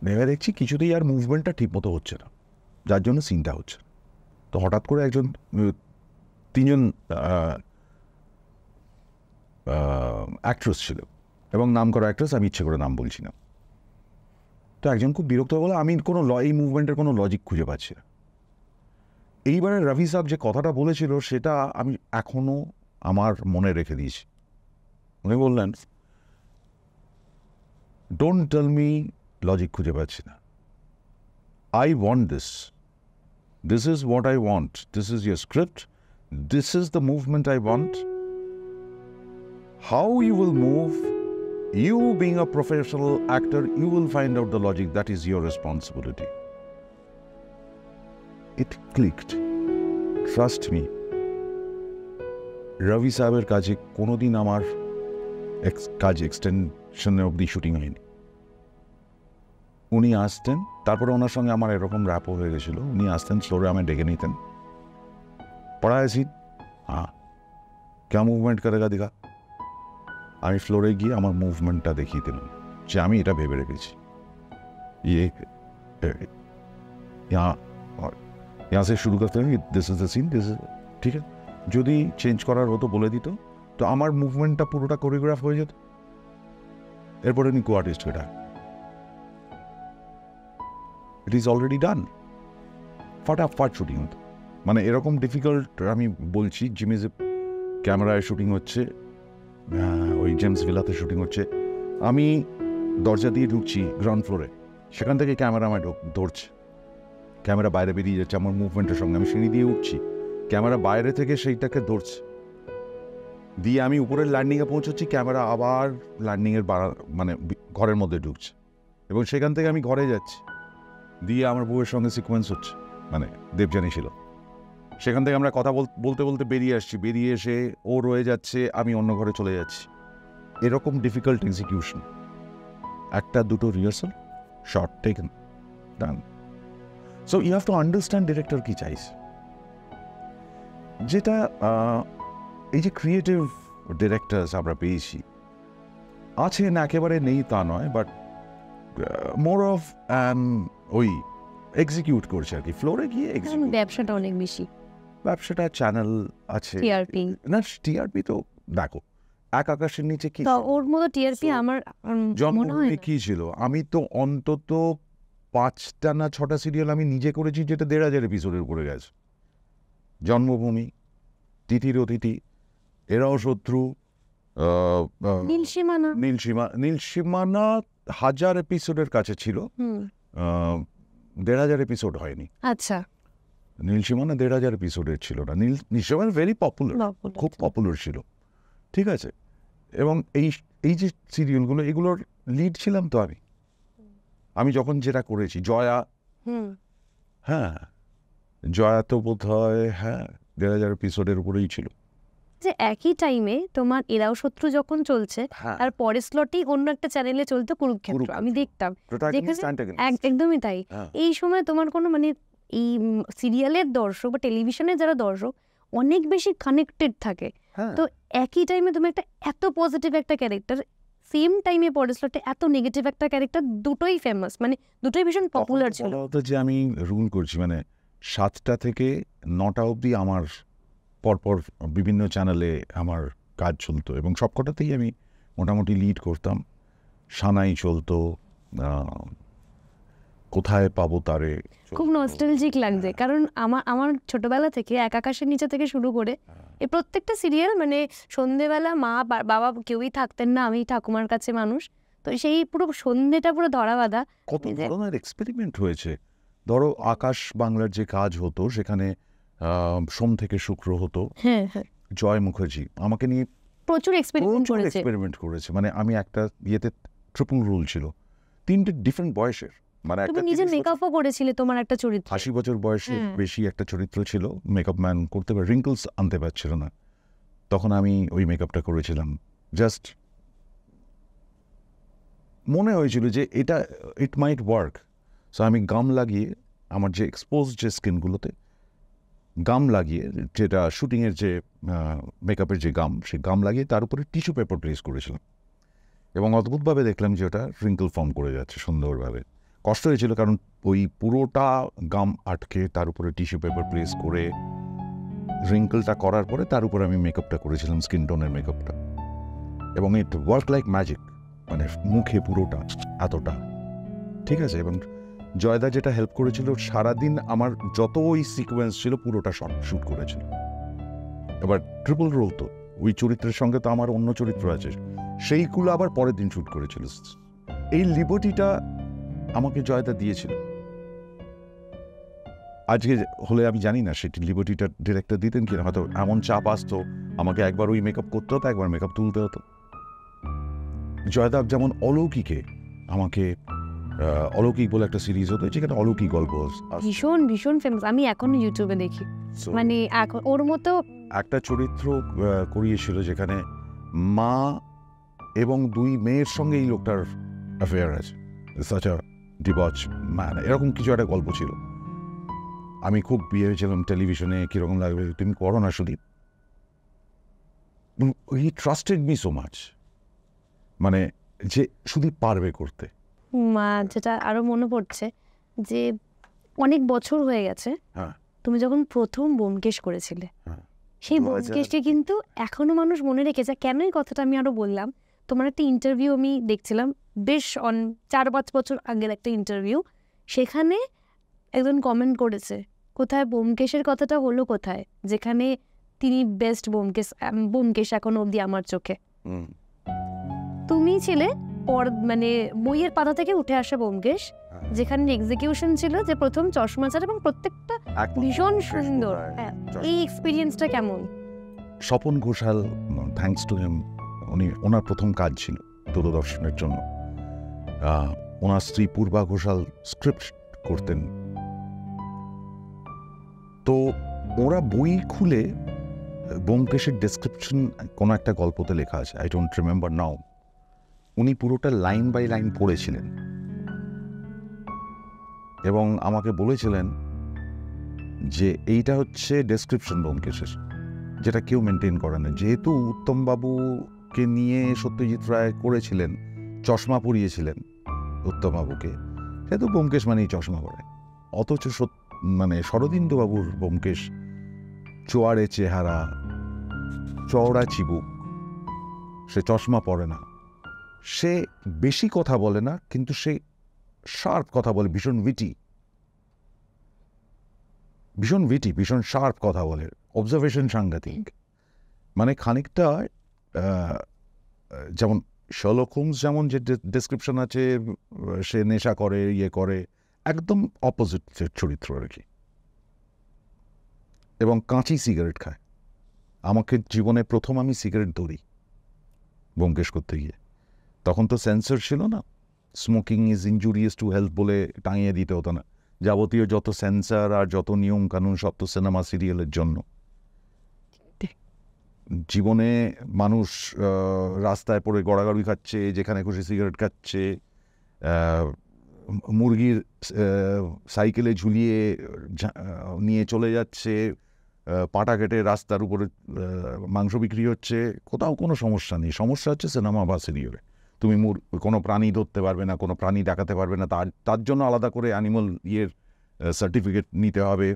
A: নেমে দেখছি কিছুতেই আর মুভমেন্টটা ঠিকমতো হচ্ছে না, যার জন্য সিনটা হচ্ছে। তো হঠাৎ করে তিনজন অ্যাক্ট্রেস ছিল, এবং নাম করা অ্যাক্ট্রেস, আমি ইচ্ছে করে নাম বলছি না। তো একজন খুব বিরক্ত বলে, আমি কোনো এই মুভমেন্টের কোনো লজিক খুঁজে পাচ্ছি না। এইবারে রবি সাহেব যে কথাটা বলেছিল, সেটা আমি এখনও আমার মনে রেখে দিয়েছি। উনি বললেন, ডোন্ট টেল মি লজিক খুঁজে পাচ্ছি না, I want this, this is what I want, this is your script, this is the movement I want, how you will move, you being a professional actor, you will find out the logic, that is your responsibility. It clicked. Trust me, Rabi সাহেবের কাজে কোনোদিন আমার কাজ এক্সটেনশনে অব্দি shooting হয়নি। উনি আসতেন, তারপরে ওনার সঙ্গে আমার এরকম র্যাপও হয়ে গেছিলো, উনি আসতেন ফ্লোরে, আমায় ডেকে নিতেন, পড়ায় সিন, হ্যাঁ ক্যা মুভমেন্ট করেগা দিঘা। আমি ফ্লোরে গিয়ে আমার মুভমেন্টটা দেখিয়ে দিলাম যে আমি এটা ভেবে রেখেছি, ইয়ে यहाँ से शुरू करते हैं, this is the scene, this is, ঠিক আছে। যদি চেঞ্জ করার হতো বলে দিত, তো আমার মুভমেন্টটা পুরোটা কোরিওগ্রাফ হয়ে যেত, এরপরে উনি কো আর্টিস্ট এটা, ইট ইজ অলরেডি ডান, ফাটাফাট শুটিং হতো। মানে এরকম ডিফিকাল্ট আমি বলছি, জিমিজে ক্যামেরায় শুটিং হচ্ছে, ওই জেমস ভিলাতে শুটিং হচ্ছে, আমি দরজা দিয়ে ঢুকছি গ্রাউন্ড ফ্লোরে, সেখান থেকে ক্যামেরা আমায় ধরছে, ক্যামেরা বাইরে বেরিয়ে যাচ্ছে আমার মুভমেন্টের সঙ্গে, আমি সিঁড়ি দিয়ে উঠছি, ক্যামেরা বাইরে থেকে সেইটাকে ধরছে, দিয়ে আমি উপরের ল্যান্ডিংয়ে পৌঁছচ্ছি, ক্যামেরা আবার ল্যান্ডিংয়ের মানে ঘরের মধ্যে ঢুকছে, এবং সেখান থেকে আমি ঘরে যাচ্ছি, দিয়ে আমার বউয়ের সঙ্গে সিকোয়েন্স হচ্ছে, মানে দেবযানী ছিল, সেখান থেকে আমরা কথা বলতে বলতে বেরিয়ে আসছি, বেরিয়ে এসে ও রয়ে যাচ্ছে, আমি অন্য ঘরে চলে যাচ্ছি, এরকম ডিফিকাল্ট এক্সিকিউশন, একটা দুটো rehearsal, shot taken, done. So you have to understand director কি চাইছে, যেটা এই যে ক্রিয়েটিভ ডিরেক্টরস আমরা পেয়েছি, আছেন একেবারে নেই তা নয়, বাট মোর অফ ওই এক্সিকিউট করছে আর কি, ফ্লোরে গিয়ে
B: ব্যবসাটা অনেক বেশি,
A: ব্যবসাটা চ্যানেল আছে,
B: টিআরপি
A: না টিআরপি তো দেখো এক আকাশের নিচে কি,
B: ওর মতো টিআরপি আমার মনে হয়
A: কি ছিল, আমি তো অন্তত 5টা না 6টা সিরিয়াল আমি নিজে করেছি, যেটা 1,500 এপিসোডের উপরে গেছে, জন্মভূমি, তিথির অতিথি, এরাও শত্রু, নীলসীমানা 1000 এপিসোডের কাছে ছিল, 1,500 এপিসোড হয়নি।
B: আচ্ছা,
A: নীলসীমানা 1,500 এপিসোডের ছিল না, নীলসীমানা ভেরি পপুলার, খুব পপুলার ছিল, ঠিক আছে। এবং এই যে সিরিয়ালগুলো, এগুলোর লিড ছিলাম তো আমি যখন যেটা করেছি, জয়া, হ্যাঁ জয়া তো বোধ হয় 1,500 এপিসোডের উপরেই ছিল।
B: যে একই টাইমে তোমার এরাও শত্রু যখন চলছে, আর পরের স্লটেই অন্য একটা চ্যানেলে চলতো কুরুক্ষেত্র, আমি দেখতাম, একদমই তাই। এই সময় তোমার কোনো মানে এই সিরিয়ালের দর্শক বা টেলিভিশনের যারা দর্শক অনেক বেশি কানেক্টেড থাকে, তো একই টাইমে তুমি একটা এত পজিটিভ একটা ক্যারেক্টার, সেম টাইমে পরের স্লটে এত নেগেটিভ একটা ক্যারেক্টার, দুটোই ফেমাস, মানে দুটোই ভীষণ পপুলার ছিল।
A: যে আমি রুল করছি, মানে 7টা থেকে 9টা অবধি আমার পরপর বিভিন্ন চ্যানেলে আমার কাজ চলতো, এবং সবকটাতেই আমি মোটামুটি লিড করতাম। সানাই চলতো, কোথায় পাবো তারে,
B: খুব নস্টালজিক লাগছে, কারণ আমার ছোটবেলা থেকে এক আকাশের নিচে থেকে শুরু করে এই প্রত্যেকটা সিরিয়াল, মানে সন্ধেবেলা মা বাবা কেউই থাকতেন না, আমি ঠাকুমার কাছে মানুষ, তো সেই পুরো সন্ধেটা পুরো ধরা বাঁধা।
A: কত ধরনের এক্সপেরিমেন্ট হয়েছে, ধরো আকাশ বাংলার যে কাজ হতো, সেখানে সোম থেকে শুক্র হতো, জয় মুখার্জি আমাকে নিয়ে
B: প্রচুর
A: এক্সপেরিমেন্ট করেছে, মানে আমি একটা ইয়েতে ট্রিপল রোল ছিল, 3টে ডিফারেন্ট বয়সের, মানে
B: তুমি নিজে মেকআপও করেছিলে তোমার একটা চরিত্র,
A: 80 বছর বয়সের বেশি একটা চরিত্র ছিল, মেকআপ ম্যান করতে পারে, রিঙ্কলস আনতে পারছিল না, তখন আমি ওই মেকআপটা করেছিলাম, জাস্ট মনে হয়েছিল যে এটা ইট মাইট ওয়ার্ক। সো আমি গাম লাগিয়ে, আমার যে এক্সপোজ যে স্কিনগুলোতে গাম লাগিয়ে, যেটা শুটিংয়ের যে মেকআপের যে গাম, সেই গাম লাগিয়ে তার উপরে টিস্যু পেপার প্লেস করেছিলাম, এবং অদ্ভুতভাবে দেখলাম যে ওটা রিঙ্কল ফর্ম করে যাচ্ছে সুন্দরভাবে। কষ্ট হয়েছিল, কারণ ওই পুরোটা গাম আটকে তার উপরে টিস্যু পেপার প্লেস করে রিঙ্কলটা করার পরে তার উপরে আমি মেকআপটা করেছিলাম, স্কিন টোনের মেকআপটা, এবং ইট ওয়ার্ক লাইক ম্যাজিক, মানে মুখে পুরোটা এতটা, ঠিক আছে। এবং জয়দা যেটা হেল্প করেছিল, সারাদিন আমার যত ওই সিকোয়েন্স ছিল পুরোটা শ্যুট করেছিল। এবার ট্রিপল রোল তো, ওই চরিত্রের সঙ্গে তো আমার অন্য চরিত্র আছে, সেইগুলো আবার পরের দিন শ্যুট করেছিল। এই লিবার্টিটা আমাকে জয়দা দিয়েছিল, আজকে হলে আমি জানি না সেটি লিবার্টিটা ডিরেক্টর দিতেন কিনা, হয়তো এমন চাপ আসতো আমাকে একবার ওই মেকআপ করতে হতো, একবার মেকআপ তুলতে হতো। জয়দা যেমন অলৌকিকে আমাকে অলৌকিক বলে একটা সিরিজ হতো, যেখানে অলৌকিক গল্প আসতো।
B: ভীষণ ভীষণ ফেমাস, আমি এখনো ইউটিউবে দেখি।
A: So,
B: মানে এখন ওর মতো
A: একটা চরিত্র করিয়েছিল যেখানে মা এবং 2 মেয়ের সঙ্গে এই লোকটার অ্যাফেয়ার আছে, সাচ আ ডিবচ ম্যান, এরকম কিছু একটা গল্প ছিল। আমি খুব হয়েছিলাম টেলিভিশনে, কীরকম লাগবে, তুমি করো না সুদীপ। হি ট্রাস্টেড মি সো মাচ, মানে যে সুদীপ পারবে করতে।
B: যেটা আরো মনে পড়ছে যে অনেক বছর হয়ে গেছে,
A: হ্যাঁ,
B: তুমি যখন প্রথম ব্যোমকেশ করেছিলে,
A: হ্যাঁ।
B: সেই
A: 2000
B: ব্যোমকেশটি কিন্তু এখনো মানুষ মনে রেখেছে। কেন এই কথাটা আমি আরো বললাম, তোমার একটা ইন্টারভিউ আমি দেখছিলাম বেশ 4-5 বছর আগের একটা ইন্টারভিউ, সেখানে একজন কমেন্ট করেছে, কোথায় ব্যোমকেশের কথাটা হলো কোথায়, যেখানে তিনি বেস্ট ব্যোমকেশ এখন অবধি আমার চোখে।
A: হুম।
B: তুমি ছিলে মানে বইয়ের পাতা থেকে উঠে আসা ব্যোমকেশ, যেখানে এক্সিকিউশন ছিল যে প্রথম চশমা ছাড়া, এবং প্রত্যেকটা
A: একদম
B: ভীষণ
A: বেশ
B: সুন্দর।
A: বোধহয়
B: হ্যাঁ,
A: চশমা।
B: এই এক্সপিরিয়েন্সটা কেমন?
A: Swapan Ghoshal, thanks to him, ওনার প্রথম কাজ ছিল দূরদর্শনের জন্য। ওনার স্ত্রী পূর্বা ঘোষাল স্ক্রিপ্ট করতেন। তো ওরা বই খুলে ব্যোমকেশের ডেসক্রিপশন কোনো একটা গল্পতে লেখা আছে, আই ডোন্ট রিমেম্বার নাও, উনি পুরোটা লাইন বাই লাইন পড়েছিলেন এবং আমাকে বলেছিলেন যে এইটা হচ্ছে ডেসক্রিপশন ব্যোমকেশের, যেটা কেউ মেনটেন করে না। যেহেতু উত্তমবাবুকে নিয়ে সত্যজিৎ রায় করেছিলেন, চশমা পরিয়েছিলেন উত্তমবাবুকে, সেহেতু ব্যোমকেশ মানেই চশমা পরে। অথচ মানে শরদিন্দুবাবুর ব্যোমকেশ চোয়ারে চেহারা, চওড়া চিবুক, সে চশমা পরে না, সে বেশি কথা বলে না, কিন্তু সে শার্প কথা বলে, ভীষণ উইটি, ভীষণ শার্প কথা বলে, অবজারভেশন সাংঘাতিক। মানে খানিকটা যেমন শার্লক হোমস যেমন যে ডেসক্রিপশন আছে, সে নেশা করে, ইয়ে করে, একদম অপোজিট চরিত্র আর কি। এবং কাঁচি সিগারেট খায়। আমাকে জীবনে প্রথম আমি সিগারেট ধরি ব্যোমকেশ করতে গিয়ে। তখন তো সেন্সর ছিল না, smoking is injurious to health বলে টাঙিয়ে দিতে হতো না। যাবতীয় যত সেন্সর আর যত নিয়ম কানুন সব তো সিনেমা সিরিয়ালের জন্য। জীবনে মানুষ রাস্তায় পড়ে গড়াগড়ি খাচ্ছে, যেখানে খুশি সিগারেট খাচ্ছে, মুরগির সাইকেলে ঝুলিয়ে নিয়ে চলে যাচ্ছে, পাটা কেটে রাস্তার উপরে মাংস বিক্রি হচ্ছে, কোথাও কোনো সমস্যা নেই। সমস্যা হচ্ছে সিনেমা বা সিরিয়ালে। তুমি কোনো প্রাণী ধরতে পারবে না, কোনো প্রাণী দেখাতে পারবে না, তার জন্য আলাদা করে অ্যানিমাল সার্টিফিকেট নিতে হবে।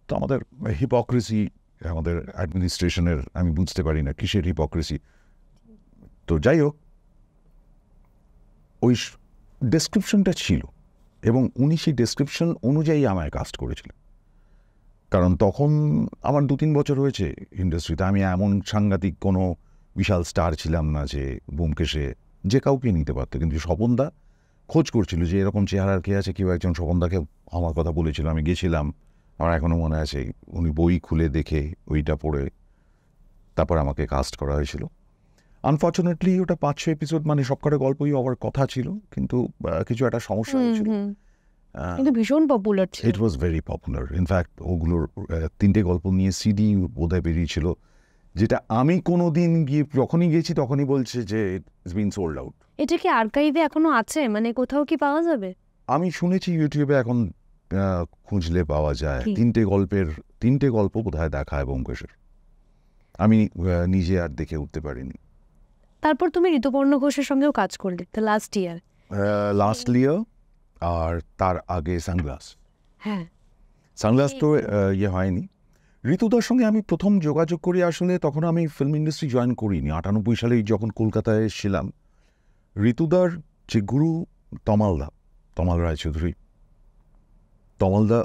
A: তো আমাদের হিপোক্রেসি, আমাদের অ্যাডমিনিস্ট্রেশনের, আমি বুঝতে পারি না কিসের হিপোক্রেসি। তো যাই হোক, ওই ডেসক্রিপশনটা ছিল এবং উনি সেই ডেসক্রিপশন অনুযায়ী আমায় কাস্ট করেছিলেন। কারণ তখন আমার 2-3 বছর হয়েছে ইন্ডাস্ট্রিতে, আমি এমন সাংঘাতিক কোনো বিশাল স্টার ছিলাম না যে ব্যোমকেশে যে কাউকে নিতে পারতো। কিন্তু স্বপনদা খোঁজ করছিল যে এরকম চেহারার কে আছে, কেউ একজন। স্বপনদাকে আমার কথা বলেছিল, আমি গেছিলাম, আমার এখনও মনে আছে। উনি বই খুলে দেখে ওইটা পড়ে তারপর আমাকে কাস্ট করা হয়েছিল। আনফর্চুনেটলি ওটা 5-6 এপিসোড, মানে সবকটা গল্পই হওয়ার কথা ছিল, কিন্তু কিছু একটা সমস্যা হয়েছিল।
B: কিন্তু ভীষণ পপুলার ছিল।
A: ইট ওয়াজ ভেরি পপুলার। ইনফ্যাক্ট ওগুলোর 3টে গল্প নিয়ে সিডি বোধহয় বেরিয়েছিল, যেটা আমি কোনো দিন গিয়ে যখনই গেছি তখনই বলছে যে ইটস বিন সোল্ড আউট।
B: এটা কি আর্কাইভে এখনো আছে, মানে কোথাও কি পাওয়া যাবে?
A: আমি শুনেছি ইউটিউবে এখন খুঁজলে পাওয়া যায়। 3টে গল্প বোধহয় দেখায় ব্যোমকেশের। আমি নিজে আর দেখে উঠতে পারিনি।
B: তারপর তুমি ঋতুপর্ণ ঘোষের সঙ্গেও কাজ করলে the last year.
A: Last year আর তার আগে সানগ্লাস।
B: হ্যাঁ,
A: সানগ্লাস তো ইয়ে হয়নি। ঋতুদার সঙ্গে আমি প্রথম যোগাযোগ করি, আসলে তখন আমি ফিল্ম ইন্ডাস্ট্রি জয়েন করিনি। 98 সালে যখন কলকাতায় এসেছিলাম, ঋতুদার যে গুরু তমাল রায়চৌধুরী, তমালদা,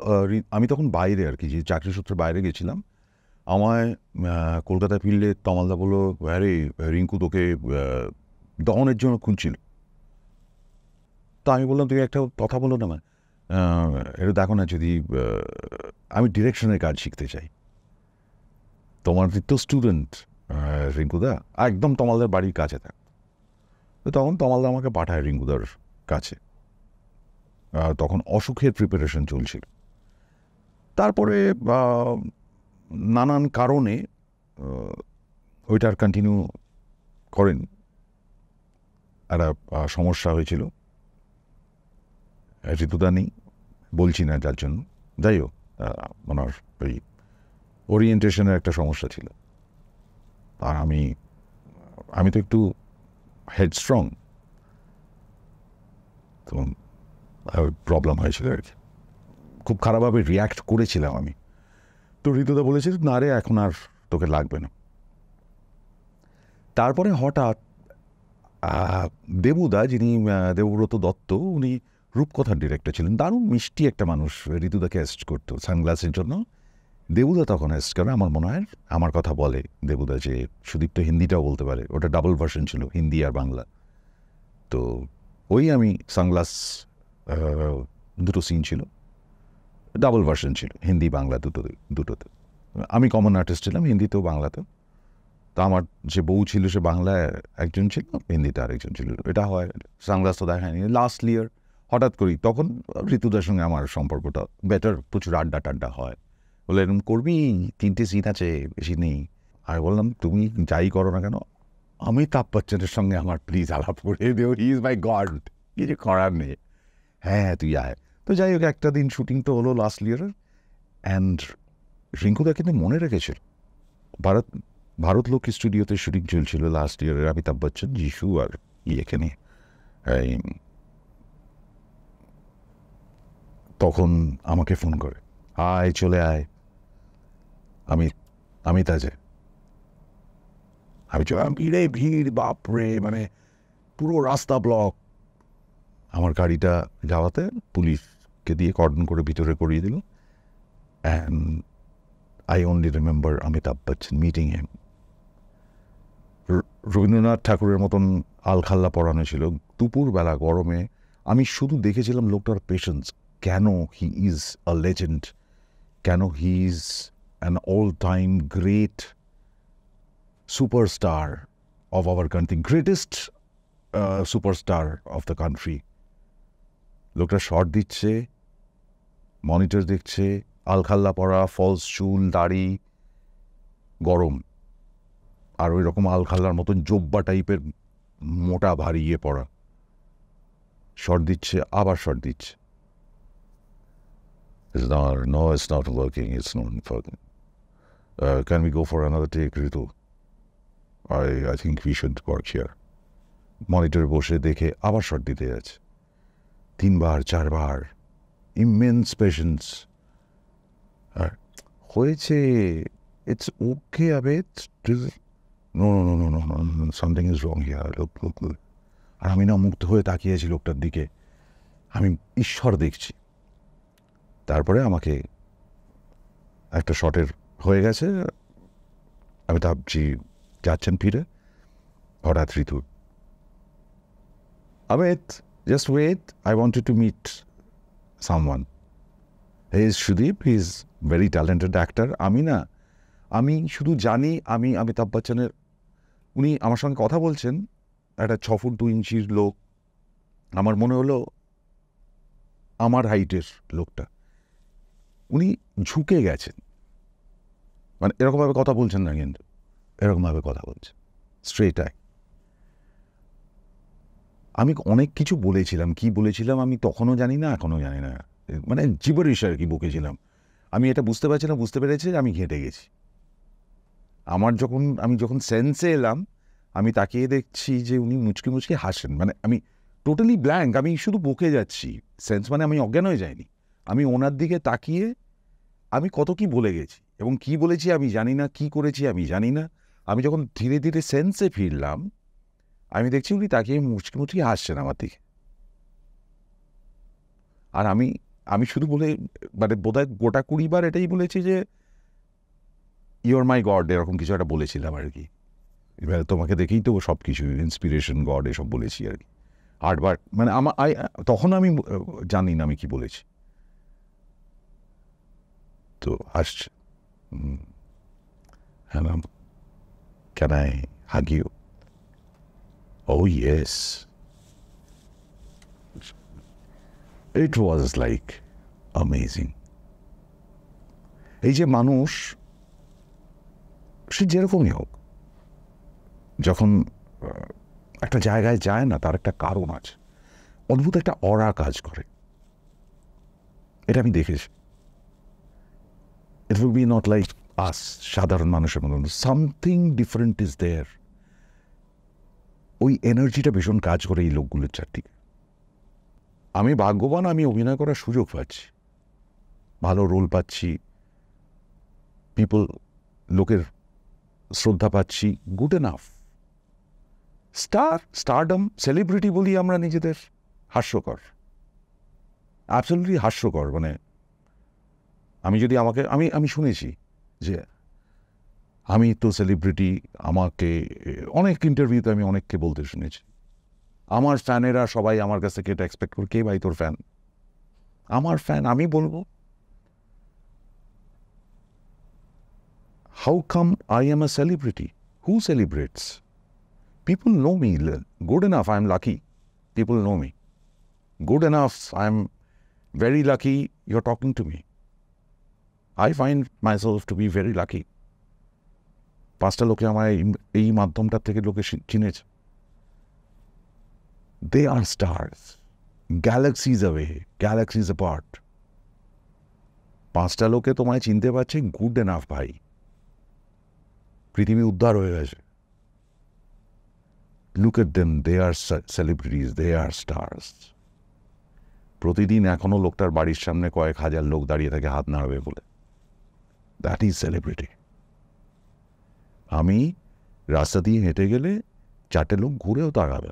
A: আমি তখন বাইরে আর কি, যে চাকরি সূত্রে বাইরে গেছিলাম। আমায় কলকাতায় ফিরলে তমালদা বললো, আরে রিঙ্কু তোকে দহনের জন্য খুঁজছিল। তো আমি বললাম, তুমি একটা কথা বলো না, এটা দেখো না, যদি আমি ডিরেকশনের কাজ শিখতে চাই। তোমার তো স্টুডেন্ট রিঙ্কুদা, একদম তমালদার বাড়ির কাছে থাক। তো তখন তমালদা আমাকে পাঠায় রিঙ্কুদার কাছে। তখন অসুখের প্রিপারেশন চলছিল। তারপরে নানান কারণে ওইটার কন্টিনিউ করেন, একটা সমস্যা হয়েছিল। ঋতুদা নেই, বলছি না যার জন্য, যাই হোক ওনার ওই ওরিয়েন্টেশনের একটা সমস্যা ছিল। আর আমি তো একটু হেডস্ট্রং, তো প্রবলেম হয়েছিল আর কি, খুব খারাপভাবে রিয়্যাক্ট করেছিলাম আমি। তো ঋতুদা বলেছিল না রে এখন আর তোকে লাগবে না। তারপরে হঠাৎ দেবুদা, যিনি দেবব্রত দত্ত, উনি রূপকথার ডিরেক্টর ছিলেন, দারুণ মিষ্টি একটা মানুষ, ঋতুদাকে অ্যাসিস্ট করতো সানগ্লাসের জন্য। দেবুদা তখন অ্যাসিস্ট করে, আমার মনে হয় আমার কথা বলে দেবুদা যে সুদীপ তো হিন্দিটাও বলতে পারে, ওটা ডাবল ভার্সন ছিল, হিন্দি আর বাংলা। তো ওই আমি সানগ্লাস দুটো সিন ছিল, ডাবল ভার্সন ছিল, হিন্দি বাংলা দুটোতে। আমি কমন আর্টিস্ট ছিলাম হিন্দিতেও বাংলাতেও। তো আমার যে বউ ছিল সে বাংলায় একজন ছিল, হিন্দিতে আরেকজন ছিল। এটা হয়, সানগ্লাস তো দেখায়নি। লাস্ট ইয়ার হঠাৎ করি, তখন ঋতুদার সঙ্গে আমার সম্পর্কটা বেটার, প্রচুর আড্ডা টাড্ডা হয়। বলে এরকম করবি, 3টে সিন আছে, বেশি নেই। আমি বললাম তুমি যাই করো না কেন, অমিতাভ বচ্চনের সঙ্গে আমার প্লিজ আলাপ করে দেও, হি ইজ মাই গড, কিছু করার নেই। হ্যাঁ তুই আয়। তো যাই হোক, একটা দিন শুটিং তো হলো লাস্ট ইয়ারের, অ্যান্ড রিঙ্কুদা কিন্তু মনে রেখেছিল। ভারত লোক স্টুডিওতে শুটিং চলছিল লাস্ট ইয়ারের, অমিতাভ বচ্চন, যিশু আর ইয়েকে নিয়ে। তখন আমাকে ফোন করে, আয় চলে আয়। আমি তাজে আমি চলে, ভিড়ে ভিড়, বাপরে, মানে পুরো রাস্তা ব্লক। আমার গাড়িটা যাওয়াতে পুলিশকে দিয়ে কর্ডন করে ভিতরে করিয়ে দিল। And I only remember Amitabh Bachchan meeting হিম। রবীন্দ্রনাথ ঠাকুরের মতন আলখাল্লা পরানো ছিল, দুপুরবেলা গরমে। আমি শুধু দেখেছিলাম লোকটার পেশেন্স, কেন হি ইজ আ লেজেন্ড, কেন he is an all time great superstar of our country, greatest superstar of the country. লোকটা শর্ট দিচ্ছে, মনিটর দেখছে, আলখাল্লা পরা, ফলস চুল, দাড়ি, গরম, আর ওই রকম আলখাল্লার মতন জোব্বা টাইপের মোটা ভারী ইয়ে পড়া, শর্ট দিচ্ছে, আবার শর্ট দিচ্ছে। No, it's not working, it's not working. Can we go for another take, Ritu? I think we should work here. মনিটরে বসে দেখে আবার শর্ট দিতে যাচ্ছে, 3বার 4বার, ইমেন্স পেশেন্স। হয়েছে, it's okay Abed, no no no no no, something is wrong here, look look look. আর আমি না মুগ্ধ হয়ে তাকিয়েছি লোকটার দিকে, আমি ঈশ্বর দেখছি। তারপরে আমাকে একটা শটের হয়ে গেছে, আমি ভাবছি যাচ্ছেন ফিরে, হঠাৎ ঋতু, Amit, just wait, I wanted to meet someone. He is Sudeep, he is very talented actor. আমি শুধু জানি আমি অমিতাভ বচ্চনের, উনি আমার সঙ্গে কথা বলছেন, একটা 6 ফুট 2 ইঞ্চির লোক, আমার মনে হলো আমার হাইটের লোকটা, উনি ঝুঁকে গেছেন, মানে এরকমভাবে কথা বলছেন না, কিন্তু এরকমভাবে কথা বলছেন, স্ট্রেট আই। আমি অনেক কিছু বলেছিলাম, কি বলেছিলাম আমি তখনও জানি না, এখনও জানি না, মানে জীবরিশ আর কি বকেছিলাম। আমি এটা বুঝতে পারছিলাম, বুঝতে পেরেছি যে আমি ঘেঁটে গেছি। আমি যখন সেন্সে এলাম, আমি তাকিয়ে দেখছি যে উনি মুচকি মুচকি হাসেন, মানে আমি টোটালি ব্ল্যাঙ্ক, আমি শুধু বকে যাচ্ছি। সেন্স মানে আমি অজ্ঞান হয়ে যাইনি, আমি ওনার দিকে তাকিয়ে আমি কত কি বলে গেছি, এবং কি বলেছি আমি জানি না, কি করেছি আমি জানি না। আমি যখন ধীরে ধীরে সেন্সে ফিরলাম, আমি দেখছি উনি তাকিয়ে মুচকি মুচকি হাসছেন আমার দিকে। আর আমি শুধু বলে, মানে বোধহয় গোটা 20 বার এটাই বলেছি যে ইউ আর মাই গড, এরকম কিছু একটা বলেছিলাম আর কি। এবার তোমাকে দেখেই তো সব কিছু ইন্সপিরেশন, গড, এসব বলেছি আর কি 8 বার। মানে তখন আমি জানি না আমি কি বলেছি। তো আসছে, hello, can I hug you? Oh yes. It was like amazing. এই যে মানুষ সে যেরকমই হোক, যখন একটা জায়গায় যায় না, তার একটা কারণ আছে, অদ্ভুত একটা অরা কাজ করে। এটা আমি দেখেছি। It will be not like আস, সাধারণ মানুষের মতন, সামথিং ডিফারেন্ট ইজ দেয়ার। ওই এনার্জিটা ভীষণ কাজ করে এই লোকগুলোর চারদিকে। আমি ভাগ্যবান, আমি অভিনয় করার সুযোগ পাচ্ছি, ভালো রোল পাচ্ছি, লোকের শ্রদ্ধা পাচ্ছি, গুড এনাফ। স্টারডম, সেলিব্রিটি বলি আমরা নিজেদের, হাস্যকর, অ্যাবসলিউটলি হাস্যকর। মানে আমি যদি আমি শুনেছি যে আমি তো সেলিব্রিটি, আমাকে অনেক ইন্টারভিউতে আমি অনেককে বলতে শুনেছি, আমার ফ্যানেরা সবাই আমার কাছ থেকে এটা এক্সপেক্ট করে, কে ভাই তোর ফ্যান? আমার ফ্যান আমি বলবো, how come I am a celebrity? Who celebrates? People know me good enough. I'm lucky. People know me good enough. I'm very lucky you're talking to me. I find myself to be very lucky. পাঁচটা লোকে আমায় এই মাধ্যমটা থেকে লোকে চিনেছে। They are stars, galaxies away, galaxies apart. পাঁচটা লোকে তোমায় চিনতে পারছে, গুড এনাফ ভাই, পৃথিবী উদ্ধার হয়ে গেছে। Look at them, they are celebrities, they are stars. প্রতিদিন এখনো লোকটার বাড়ির সামনে কয়েক হাজার লোক দাঁড়িয়ে থাকে হাত নাড়বে বলে। That is celebrity. আমি রাস্তা দিয়ে হেঁটে গেলে চারটে লোক ঘুরেও তাকাবে,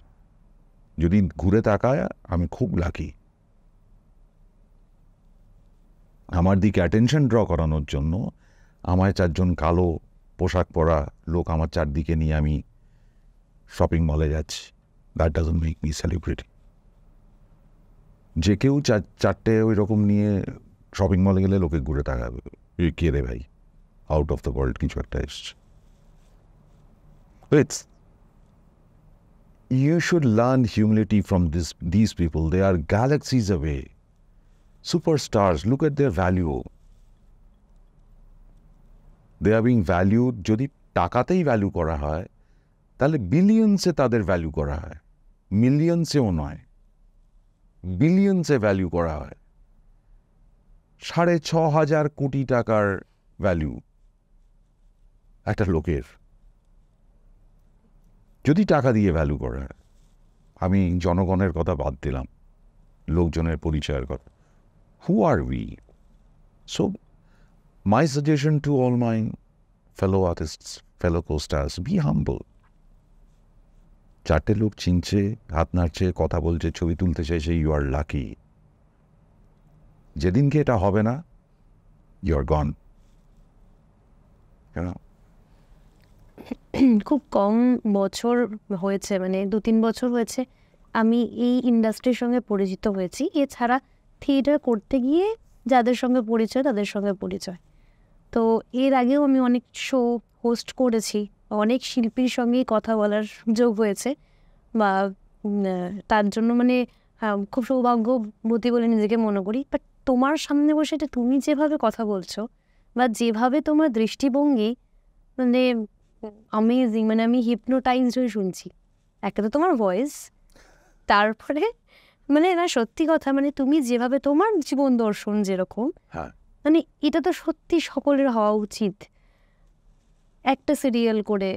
A: যদি ঘুরে তাকায় আমি খুব লাকি। আমার দিকে অ্যাটেনশন ড্র করানোর জন্য আমায় চারজন কালো পোশাক পরা লোক আমার চারদিকে নিয়ে আমি শপিং মলে যাচ্ছি, that doesn't make me celebrity. যে কেউ চারটে ওই রকম নিয়ে শপিং মলে গেলে লোকে ঘুরে তাকাবে, কে রে ভাই, আউট অফ দ্য ওয়ার্ল্ড কিছু একটা এসছে। You should learn humility from these people. They are galaxies away. Superstars, look at their value. They are being valued. যদি টাকাতেই ভ্যালু করা হয় তাহলে বিলিয়নসে তাদের ভ্যালু করা হয়, মিলিয়নসেও নয়, বিলিয়নসে ভ্যালু করা হয়। 6,500 কোটি টাকার ভ্যালু একটা লোকের, যদি টাকা দিয়ে ভ্যালু করা হয়। আমি জনগণের কথা বাদ দিলাম, লোকজনের পরিচয়ের কথা। Who are we? So my suggestion to all my fellow artists, fellow co-stars, be humble. চারটে লোক চিনছে, হাত নাড়ছে, কথা বলছে, ছবি তুলতে চাইছে, ইউ আর লাকি। যেদিনকে এটা হবে না, ইউ আর গন।
B: খুব কম বছর হয়েছে, মানে 2-3 বছর হয়েছে আমি এই ইন্ডাস্ট্রির সঙ্গে পরিচিত হয়েছি। এছাড়া থিয়েটার করতে গিয়ে যাদের সঙ্গে পরিচয় তাদের সঙ্গে পরিচয়। তো এর আগেও আমি অনেক শো হোস্ট করেছি, অনেক শিল্পীর সঙ্গেই কথা বলার সুযোগ হয়েছে, বা তার জন্য মানে খুব সৌভাগ্যবতী বলে নিজেকে মনে করি। বাট তোমার সামনে বসে এটা তুমি যেভাবে কথা বলছো বা যেভাবে তোমার দৃষ্টিভঙ্গি, মানে অ্যামেজিং, মানে আমি হিপনোটাইজড হয়ে শুনছি। একটা তো তোমার ভয়েস, তারপরে মানে না সত্যি কথা, মানে তুমি যেভাবে তোমার জীবন দর্শন যেরকম, মানে এটা তো সত্যি সকলের হওয়া উচিত। একটা সিরিয়াল করে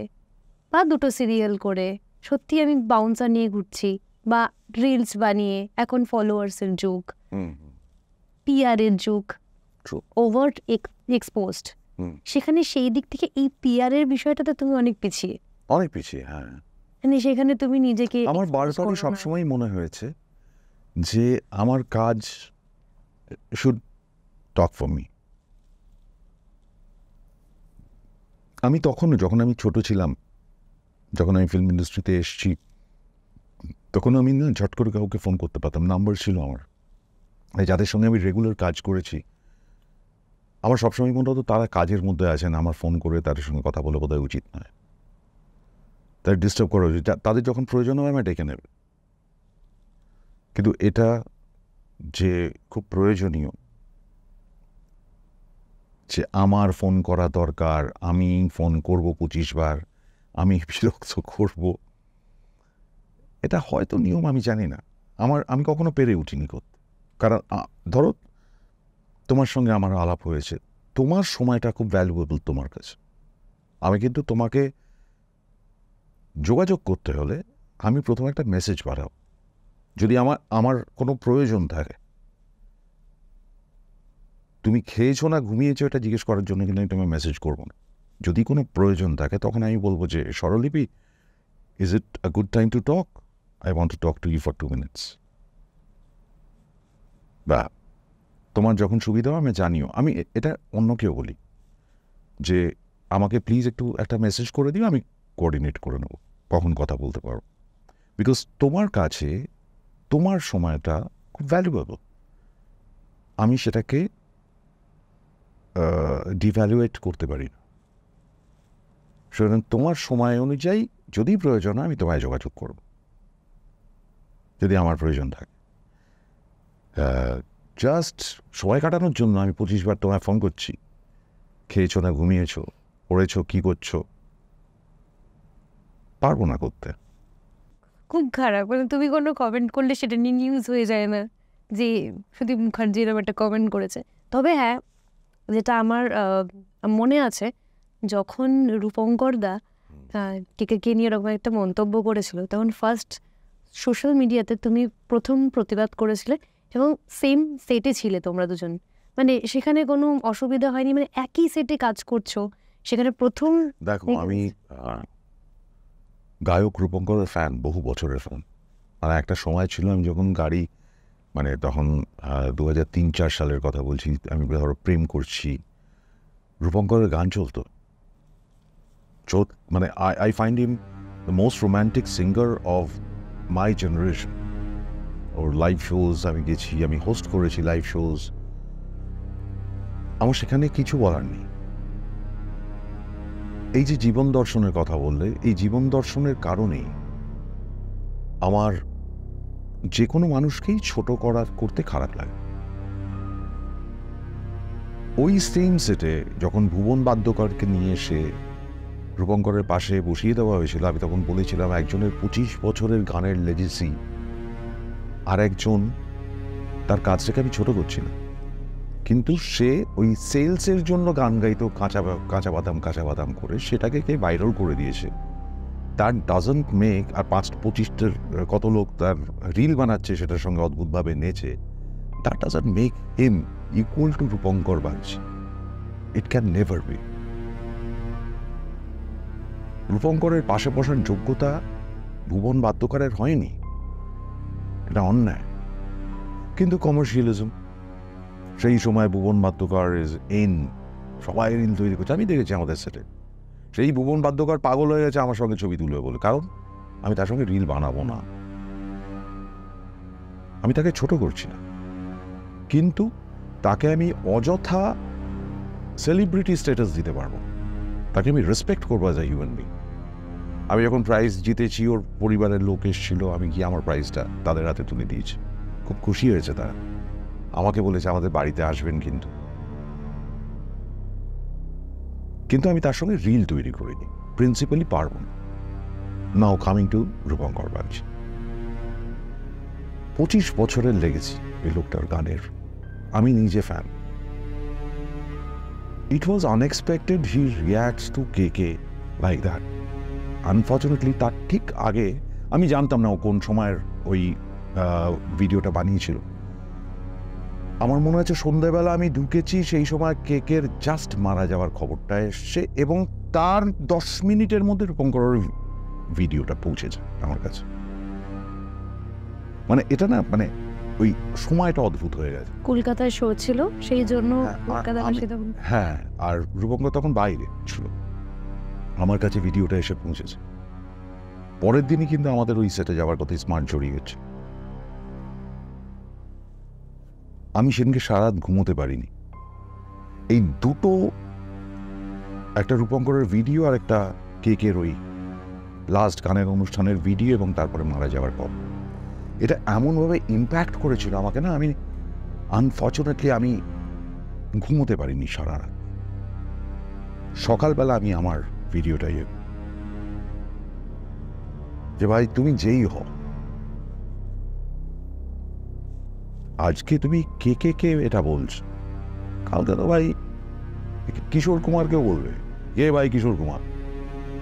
B: বা দুটো সিরিয়াল করে সত্যি আমি বাউন্সার নিয়ে ঘুরছি, বা রিলস বানিয়ে, এখন ফলোয়ার্সের যুগ, পিআরের যুগ, ওভার্ট এক্সপোজড, সেখানে সেই দিক থেকে এই পিআরের বিষয়টাতে তুমি অনেক পিছিয়ে,
A: অনেক পিছিয়ে। হ্যাঁ,
B: মানে সেখানে তুমি নিজেকে,
A: আমার বারবারই সবসময় মনে হয়েছে যে আমার কাজ শুড টক ফর মি। আমি যখন আমি ছোট ছিলাম, যখন আমি ফিল্ম ইন্ডাস্ট্রিতে এসেছি, তখন আমি না ঝট করে কাউকে ফোন করতে পারতাম, নাম্বার ছিল আমার। যাদের সঙ্গে আমি রেগুলার কাজ করেছি, আমার সবসময় মনে হতো তারা কাজের মধ্যে আছেন, আমার ফোন করে তাদের সঙ্গে কথা বলে বোধহয় উচিত নয়, তাদের ডিস্টার্ব করা উচিত, তাদের যখন প্রয়োজন হয় আমি ডেকে নেবে। কিন্তু এটা যে খুব প্রয়োজনীয়, যে আমার ফোন করা দরকার, আমি ফোন করব 25 বার, আমি বিরক্ত করব, এটা হয়তো নিয়ম, আমি জানি না। আমি কখনো পেরে উঠিনি করতে। কারণ ধরো তোমার সঙ্গে আমার আলাপ হয়েছে, তোমার সময়টা খুব ভ্যালুয়েবল তোমার কাছে। আমি কিন্তু তোমাকে যোগাযোগ করতে হলে আমি প্রথমে একটা মেসেজ পাঠাবো। যদি আমার কোনো প্রয়োজন থাকে, তুমি খেয়েছো না ঘুমিয়েছো এটা জিজ্ঞেস করার জন্য কিন্তু আমি তোমায় মেসেজ করবো না। যদি কোনো প্রয়োজন থাকে তখন আমি বলবো যে Swaralipi, is it a good time to talk? I want to talk to you for 2 minutes। বা তোমার যখন সুবিধা হয় আমি জানিও। আমি এটা অন্যকেও বলি যে আমাকে প্লিজ একটু একটা মেসেজ করে দিও, আমি কোঅর্ডিনেট করে নেব কখন কথা বলতে পারবো। বিকজ তোমার কাছে তোমার সময়টা খুব ভ্যালুয়েবল, আমি সেটাকে ডিভ্যালুয়েট করতে পারি না। সুতরাং তোমার সময় অনুযায়ী যদি প্রয়োজন হয় আমি তোমায় যোগাযোগ করব, যদি আমার প্রয়োজন থাকে। জাস্ট সময় কাটানোর জন্য আমি 25 বার তোমায় ফোন করছি, খেয়েছো না ঘুমিয়েছো, পড়েছো, কী করছো, পারবো না করতে।
B: খুব খারাপ, মানে তুমি কোনো কমেন্ট করলে সেটা নিয়ে নিউজ হয়ে যায় না যে সুদীপ মুখার্জি এরকম একটা কমেন্ট করেছে। তবে হ্যাঁ, যেটা আমার মনে আছে, যখন রূপঙ্কর দা কে নিয়ে এরকম একটা মন্তব্য করেছিল, তখন ফার্স্ট সোশ্যাল মিডিয়াতে তুমি প্রথম প্রতিবাদ করেছিলে এবং সেম সেটে ছিলে তোমরা দুজন। মানে সেখানে কোনো অসুবিধা হয়নি, মানে একই সেটে কাজ করছো, সেখানে প্রথম।
A: দেখো, আমি গায়ক রূপঙ্করের ফ্যান, বহু বছরের ফ্যান। আর একটা সময় ছিল আমি যখন গাড়ি, মানে তখন 2003-4 সালের কথা বলছি, আমি ধরো প্রেম করছি, রূপঙ্করের গান চলতো। মানে I find him the most romantic singer of my generation. Or live shows আমি গেছি, আমি হোস্ট করেছি লাইভ শোজ, আমার সেখানে কিছু বলার নেই। এই যে জীবন দর্শনের কথা বললে, এই জীবন দর্শনের কারণেই আমার যে কোনো মানুষকেই ছোট করতে খারাপ লাগে। ওই সেম সেটে যখন ভুবন বাদ্যকরকে নিয়ে এসে রূপঙ্করের পাশে বসিয়ে দেওয়া হয়েছিল, আমি তখন বলেছিলাম একজনের 25 বছরের গানের লেগেসি, আর একজন, তার কাজটাকে আমি ছোট করছি না, কিন্তু সে ওই সেলসের জন্য গান গাইতো কাঁচা বাদাম করে, সেটাকে কে ভাইরাল করে দিয়েছে। তার ডাজন্ট মেক, আর 25টার কত লোক তার রিল বানাচ্ছে সেটার সঙ্গে অদ্ভুতভাবে নেচে, that doesn't make him equal to Rupankar Bagchi. It can never be. রূপঙ্করের পাশে বসার যোগ্যতা ভুবন বাদ্যকরের হয়নি, এটা অন্যায়। কিন্তু কমার্শিয়ালিজম, সেই সময় ভুবন বাদ্যকর ইজ ইন, সবাই রিল তৈরি করছে, আমি দেখেছি আমাদের সেটে। সেই ভুবন বাদ্যকর পাগল হয়ে গেছে আমার সঙ্গে ছবি তুলবে বলে, কারণ আমি তার সঙ্গে রিল বানাবো না। আমি তাকে ছোট করছি না, কিন্তু তাকে আমি অযথা সেলিব্রিটি স্ট্যাটাস দিতে পারবো, তাকে আমি রেসপেক্ট করবো অ্যাজ এ হিউম্যান বিং। আমি যখন প্রাইজ জিতেছি, ওর পরিবারের লোক এসেছিল, আমি গিয়ে আমার প্রাইজটা তাদের হাতে তুলে দিয়েছি, খুব খুশি হয়েছে তারা, আমাকে বলেছে আমাদের বাড়িতে আসবেন। কিন্তু আমি তার সঙ্গে রিল তৈরি করিনি, প্রিন্সিপালি পারব না। Now coming to Rupankar Bagchi, 25 বছরের লেগেছি এই লোকটার গানের, আমি নিজে fan. It was unexpected he reacts to কে লাইক দ্যাট। আনফর্চুনেটলি তার ঠিক আগে আমি জানতাম না ও কোন সময়ের ওই ভিডিওটা বানিয়েছিল। আমার মনে হচ্ছে সন্ধ্যাবেলা আমি ঢুকেছি, সেই সময় কেকের জাস্ট মারা যাওয়ার খবরটা এসছে, এবং তার 10 মিনিটের মধ্যে রূপঙ্করের ভিডিওটা পৌঁছেছে আমার কাছে। মানে এটা না, মানে ওই সময়টা অদ্ভুত হয়ে গেছে।
B: কলকাতায় শো ছিল, সেই জন্য
A: হ্যাঁ, আর রূপঙ্কর তখন বাইরে ছিল, আমার কাছে ভিডিওটা এসে পৌঁছেছে। পরের দিনই কিন্তু আমাদের ওই সেটে যাওয়ার কথা স্মার্ট জড়িয়ে গেছে। আমি সেদিনকে সারা রাত ঘুমোতে পারিনি। এই দুটো, একটা রূপঙ্করের ভিডিও আর একটা কেকের ওই লাস্ট গানের অনুষ্ঠানের ভিডিও, এবং তারপরে মারা যাওয়ার পর, এটা এমনভাবে ইম্প্যাক্ট করেছিল আমাকে না, আমি আনফর্চুনেটলি আমি ঘুমোতে পারিনি সারা রাত। সকালবেলা আমি আমার ভিডিওটাই যে ভাই তুমি যেই হও, আজকে তুমি কে কে কে এটা বলছো, কালকে তো ভাই কিশোর কুমারকেও বলবে কে ভাই কিশোর কুমার,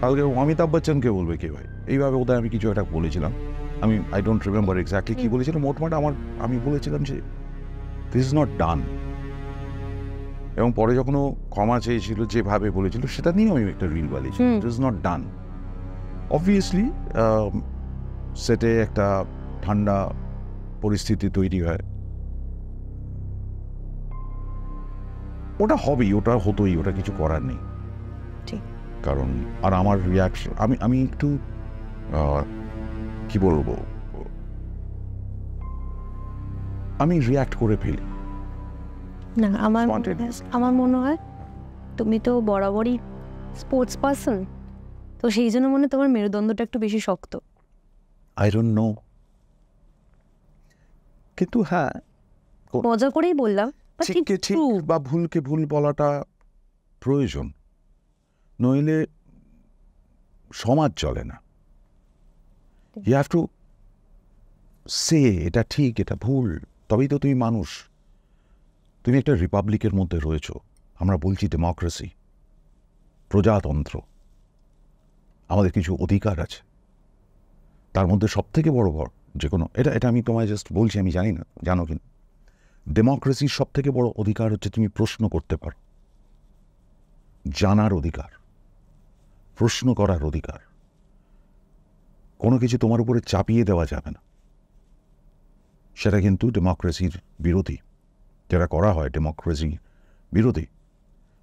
A: কালকে অমিতাভ বচ্চনকে বলবে কে ভাই। এইভাবে ওদের আমি কিছু একটা বলেছিলাম, আমি আই ডোন্ট রিমেম্বার এক্স্যাক্টলি কি বলেছিলাম, মোটমাট আমি বলেছিলাম যে দিস ইজ নট ডান। এবং পরে যখন ও ক্ষমা চেয়েছিল যেভাবে বলেছিল সেটা নিয়ে আমি একটা রিল বানিয়েছি, this is not done. Obviously সেটে একটা ঠান্ডা পরিস্থিতি তৈরি হয়, ওটা হবেই, ওটা হতোই, ওটা কিছু করার নেই। কারণ আর আমার রিয়াকশন আমি একটু কি বলবো, আমি রিয়াক্ট করে ফেলি।
B: না, আমার মনে হয় তুমি তো বরাবরই স্পোর্টস পারসন, তো সেই জন্য মনে হয় তোমার মেরুদণ্ডটা একটু বেশি শক্ত।
A: আই ডোন্ট নো, কিন্তু হ্যাঁ
B: মজা করেই বললাম,
A: ঠিককে ঠিক বা ভুলকে ভুল বলাটা প্রয়োজন, নইলে সমাজ চলে না। ইউ হ্যাভ টু সে এটা ঠিক এটা ভুল, তবেই তো তুমি মানুষ। তুমি একটা রিপাবলিকের মধ্যে রয়েছো, আমরা বলছি ডেমোক্রেসি, প্রজাতন্ত্র, আমাদের কিছু অধিকার আছে, তার মধ্যে সব থেকে বড় যে কোনো এটা আমি তোমায় জাস্ট বলছি, আমি জানি না জানো কিনা, ডেমোক্রেসির সব থেকে বড় অধিকার হচ্ছে তুমি প্রশ্ন করতে পারো, জানার অধিকার, প্রশ্ন করার অধিকার। কোনো কিছু তোমার উপরে চাপিয়ে দেওয়া যাবে না, সেটা কিন্তু ডেমোক্রেসির বিরোধী। যেটা করা হয় ডেমোক্রেসি বিরোধী।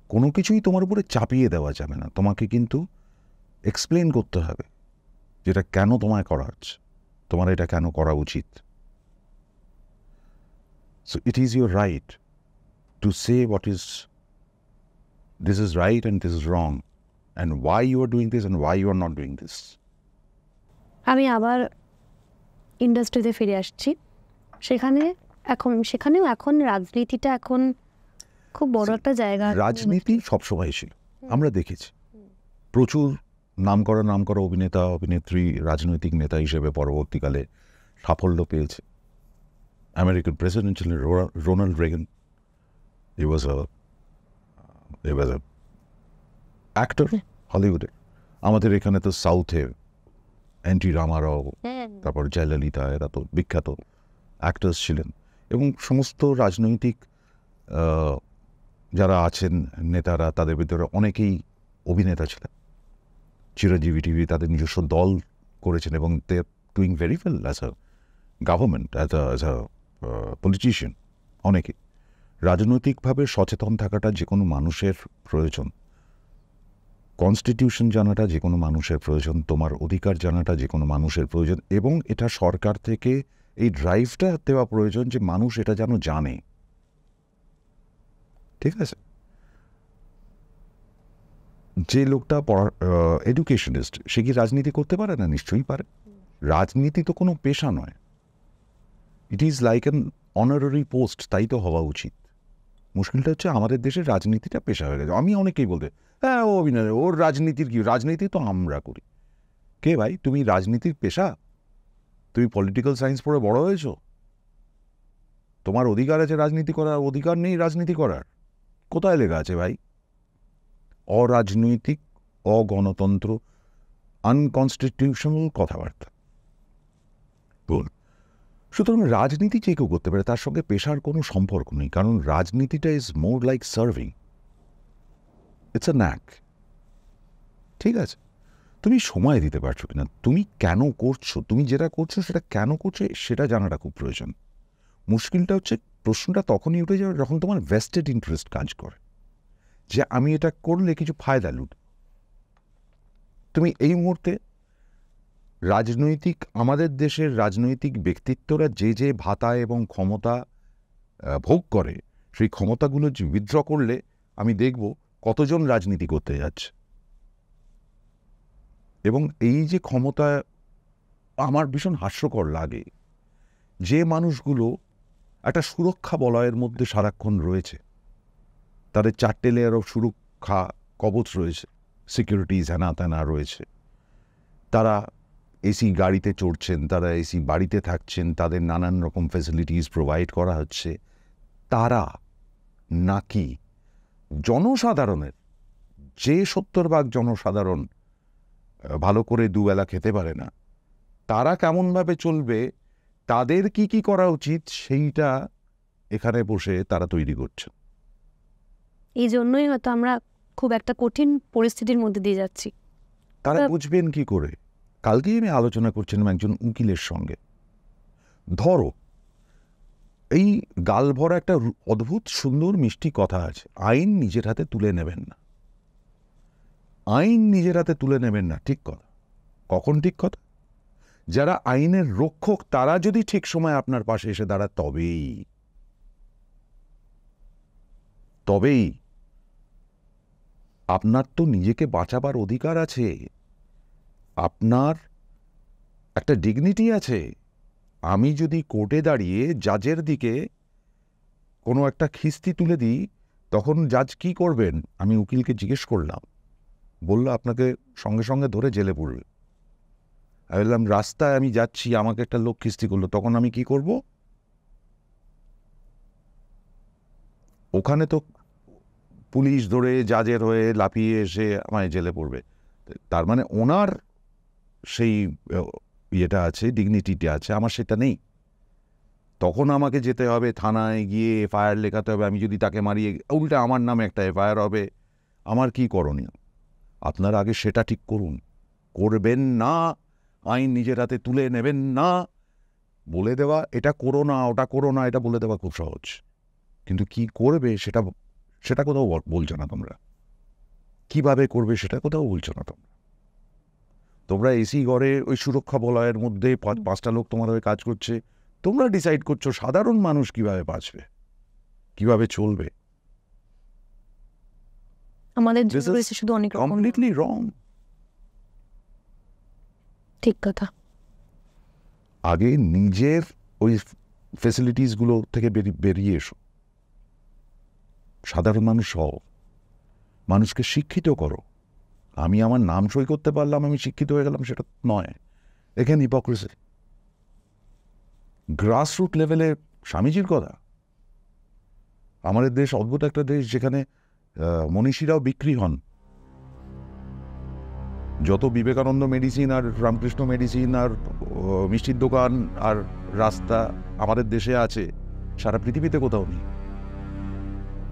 A: কোনো কিছুই তোমার উপরে চাপিয়ে দেওয়া যাবে না, তোমাকে কিন্তু এক্সপ্লেন করতে হবে যেটা কেন তোমায় করা হচ্ছে, তোমার এটা কেন করা উচিত। So it is your right to say what is this is right and this is wrong and why you are doing this and why you are not doing this.
B: আমি আবার ইন্ডাস্ট্রিতে ফিরে আসছি, সেখানেও এখন রাজনীতিটা এখন খুব বড় একটা জায়গা।
A: রাজনীতি সবসময় ছিল, আমরা দেখেছি প্রচুর নামকরা অভিনেতা অভিনেত্রী রাজনৈতিক নেতা হিসেবে পরবর্তীকালে সাফল্য পেয়েছে। আমেরিকান প্রেসিডেন্ট ছিলেন রোনাল্ড রেগান, হি ওয়াজ আ অ্যাক্টর হলিউডে। আমাদের এখানে তো সাউথে এনটি রামারাও, তারপর জয়ললিতা, এরা তো বিখ্যাত অ্যাক্টার্স ছিলেন। এবং সমস্ত রাজনৈতিক যারা আছেন নেতারা, তাদের ভিতরে অনেকেই অভিনেতা ছিলেন। চিরঞ্জীবী টিভি তাদের নিজস্ব দল করেছেন এবং they are doing very well as a government, as a politician. অনেকে রাজনৈতিকভাবে সচেতন থাকাটা যে কোনো মানুষের প্রয়োজন, কনস্টিটিউশন জানাটা যে কোনো মানুষের প্রয়োজন, তোমার অধিকার জানাটা যে কোনো মানুষের প্রয়োজন, এবং এটা সরকার থেকে এই ড্রাইভটা দেওয়া প্রয়োজন যে মানুষ এটা যেন জানে। ঠিক আছে, যে লোকটা এডুকেশনিস্ট সে কি রাজনীতি করতে পারে না? নিশ্চয়ই পারে। রাজনীতি তো কোনো পেশা নয়, it is like an honorary post, তাই তো হওয়া উচিত। মুশকিলটা হচ্ছে আমাদের দেশের রাজনীতিটা পেশা হয়ে গেছে। আমি অনেকেই বলতে, হ্যাঁ ও অভিনয়, ওর রাজনীতির কি, রাজনীতি তো আমরা করি। কে ভাই, তুমি রাজনীতির পেশা? তুমি পলিটিক্যাল সায়েন্স পড়ে বড় হয়েছো? তোমার অধিকার আছে রাজনীতি করার, অধিকার নেই রাজনীতি করার? কোথায় লেখা আছে ভাই? অরাজনৈতিক, অগণতন্ত্র, আনকনস্টিটিউশনাল কথাবার্তা বল। সুতরাং রাজনীতি যে কেউ করতে পারে, তার সঙ্গে পেশার কোনো সম্পর্ক নেই। কারণ রাজনীতিটা is more like serving, it's a knack. ঠিক আছে, তুমি সময় দিতে পারছো কিনা, তুমি কেন করছো, তুমি যেটা করছো সেটা কেন করছো সেটা জানাটা খুব প্রয়োজন। মুশকিলটা হচ্ছে, প্রশ্নটা তখনই উঠে যাবে যখন তোমার ভেস্টেড ইন্টারেস্ট কাজ করে, যে আমি এটা করলে কিছু ফায়দা লুট। তুমি এই মুহূর্তে আমাদের দেশের রাজনৈতিক ব্যক্তিত্বরা যে ভাতা এবং ক্ষমতা ভোগ করে, সেই ক্ষমতাগুলো যে উইথড্র করলে আমি দেখব কতজন রাজনীতি করতে যাচ্ছে। এবং এই যে ক্ষমতা, আমার ভীষণ হাস্যকর লাগে যে মানুষগুলো একটা সুরক্ষা বলয়ের মধ্যে সারাক্ষণ রয়েছে। তাদের 4টে লেয়ার অফ সুরক্ষা কবচ রয়েছে, সিকিউরিটিজ হ্যানা ত্যানা রয়েছে। তারা এসি গাড়িতে চড়ছেন, তারা এসি বাড়িতে থাকছেন, তাদের নানান রকম ফ্যাসিলিটিস প্রোভাইড করা হচ্ছে। তারা নাকি জনসাধারণের, যে 70% জনসাধারণ ভালো করে দুবেলা খেতে পারে না, তারা কেমনভাবে চলবে, তাদের কি কি করা উচিত, সেইটা এখানে বসে তারা তৈরি করছে।
B: এই জন্যই হয়তো আমরা খুব একটা কঠিন পরিস্থিতির মধ্যে দিয়ে যাচ্ছি।
A: তারা বুঝবেন কি করে? কালকেই আমি আলোচনা করছিলাম একজন উকিলের সঙ্গে। ধরো এই গালভরা একটা অদ্ভুত সুন্দর মিষ্টি কথা আছে, আইন নিজের হাতে তুলে নেবেন না। আইন নিজের হাতে তুলে নেবেন না, ঠিক কথা। কখন ঠিক কথা? যারা আইনের রক্ষক তারা যদি ঠিক সময় আপনার পাশে এসে দাঁড়ায়, তবেই আপনার তো নিজেকে বাঁচাবার অধিকার আছে, আপনার একটা ডিগনিটি আছে। আমি যদি কোর্টে দাঁড়িয়ে জাজের দিকে কোনো একটা খিস্তি তুলে দিই, তখন জাজ কি করবেন? আমি উকিলকে জিজ্ঞেস করলাম, বলল আপনাকে সঙ্গে সঙ্গে ধরে জেলে পড়বে। আমি বললাম রাস্তায় আমি যাচ্ছি, আমাকে একটা লোক খিস্তি করলো, তখন আমি কি করব? ওখানে তো পুলিশ ধরে জাজের হয়ে লাফিয়ে এসে আমায় জেলে পড়বে। তার মানে ওনার সেই ইয়েটা আছে, ডিগনিটিটা আছে, আমার সেটা নেই। তখন আমাকে যেতে হবে থানায় গিয়ে এফআইআর লেখাতে হবে। আমি যদি তাকে মারিয়ে, উল্টে আমার নামে একটা এফআইআর হবে। আমার কি করণীয়? আপনারা আগে সেটা ঠিক করুন। করবেন না, আইন নিজের হাতে তুলে নেবেন না। বলে দেওয়া এটা করো না, ওটা করো না, এটা বলে দেওয়া খুব সহজ, কিন্তু কি করবে সেটা কোথাও বলছো না তোমরা। কিভাবে করবে সেটা কোথাও বলছো না তোমরা। তোমরা এসি ঘরে ওই সুরক্ষা বলয়ের মধ্যে 5টা লোক তোমার হয়ে কাজ করছে, তোমরা ডিসাইড করছো সাধারণ মানুষ কিভাবে বাঁচবে, কিভাবে চলবে।
B: আমাদের জন্য রয়েছে শুধু অনেক রকম।
A: কমপ্লিটলি রং।
B: ঠিক কথা।
A: আগে নিজের ওই ফেসিলিটিসগুলো থেকে বেরিয়ে এসো, সাধারণ মানুষ হও, মানুষকে শিক্ষিত করো। আমি আমার নাম সই করতে পারলাম, আমি শিক্ষিত হয়ে গেলাম, সেটা নয়। এখানে হিপোক্রেসি। গ্রাসরুট লেভেলে স্বামীজির কথা। আমাদের দেশ অদ্ভুত একটা দেশ, যেখানে মনীষীরাও বিক্রি হন। যত বিবেকানন্দ মেডিসিন আর রামকৃষ্ণ মেডিসিন আর মিষ্টির দোকান আর রাস্তা আমাদের দেশে আছে, সারা পৃথিবীতে কোথাও নেই।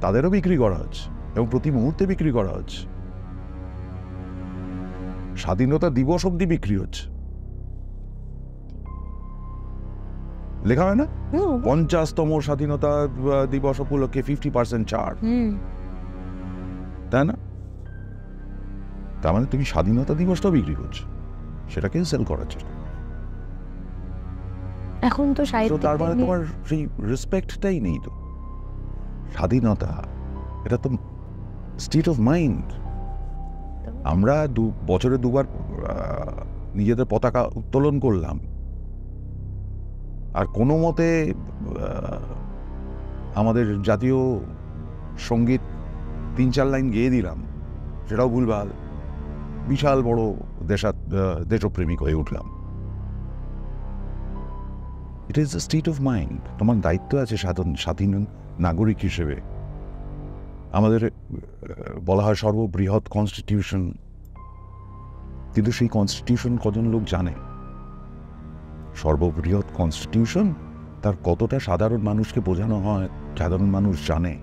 A: তাদেরও বিক্রি করা হচ্ছে, এবং প্রতি মুহূর্তে বিক্রি করা হচ্ছে। স্বাধীনতা দিবস অব্দি বিক্রি হচ্ছে, লেখা হয় না 50তম স্বাধীনতা দিবস উপলক্ষে 50% ছাড়, তাই না? তার মানে তুমি স্বাধীনতা দিবসটাও বিক্রি করছো, সেটাকে সেল করার চেষ্টা।
B: এখন তো
A: তার মানে তোমার সেই রেসপেক্টটাই নেই। তো স্বাধীনতা এটা তো স্টেট অফ মাইন্ড। আমরা বছরে 2বার নিজেদের পতাকা উত্তোলন করলাম, আর কোনো মতে আমাদের জাতীয় সঙ্গীত 3-4 লাইন গেয়ে দিলাম, সেটাও ভুলভাল। বিশাল বড় দেশপ্রেমিক হয়ে উঠলাম। It is the state of mind. তোমার দায়িত্ব আছে স্বাধীন নাগরিক হিসেবে। আমাদের বলা হয় সর্ববৃহৎ কনস্টিটিউশন, কিন্তু সেই কনস্টিটিউশন কজন লোক জানে? সর্ববৃহৎ কনস্টিটিউশন তার কতটা সাধারণ মানুষকে বোঝানো হয়, সাধারণ মানুষ জানে?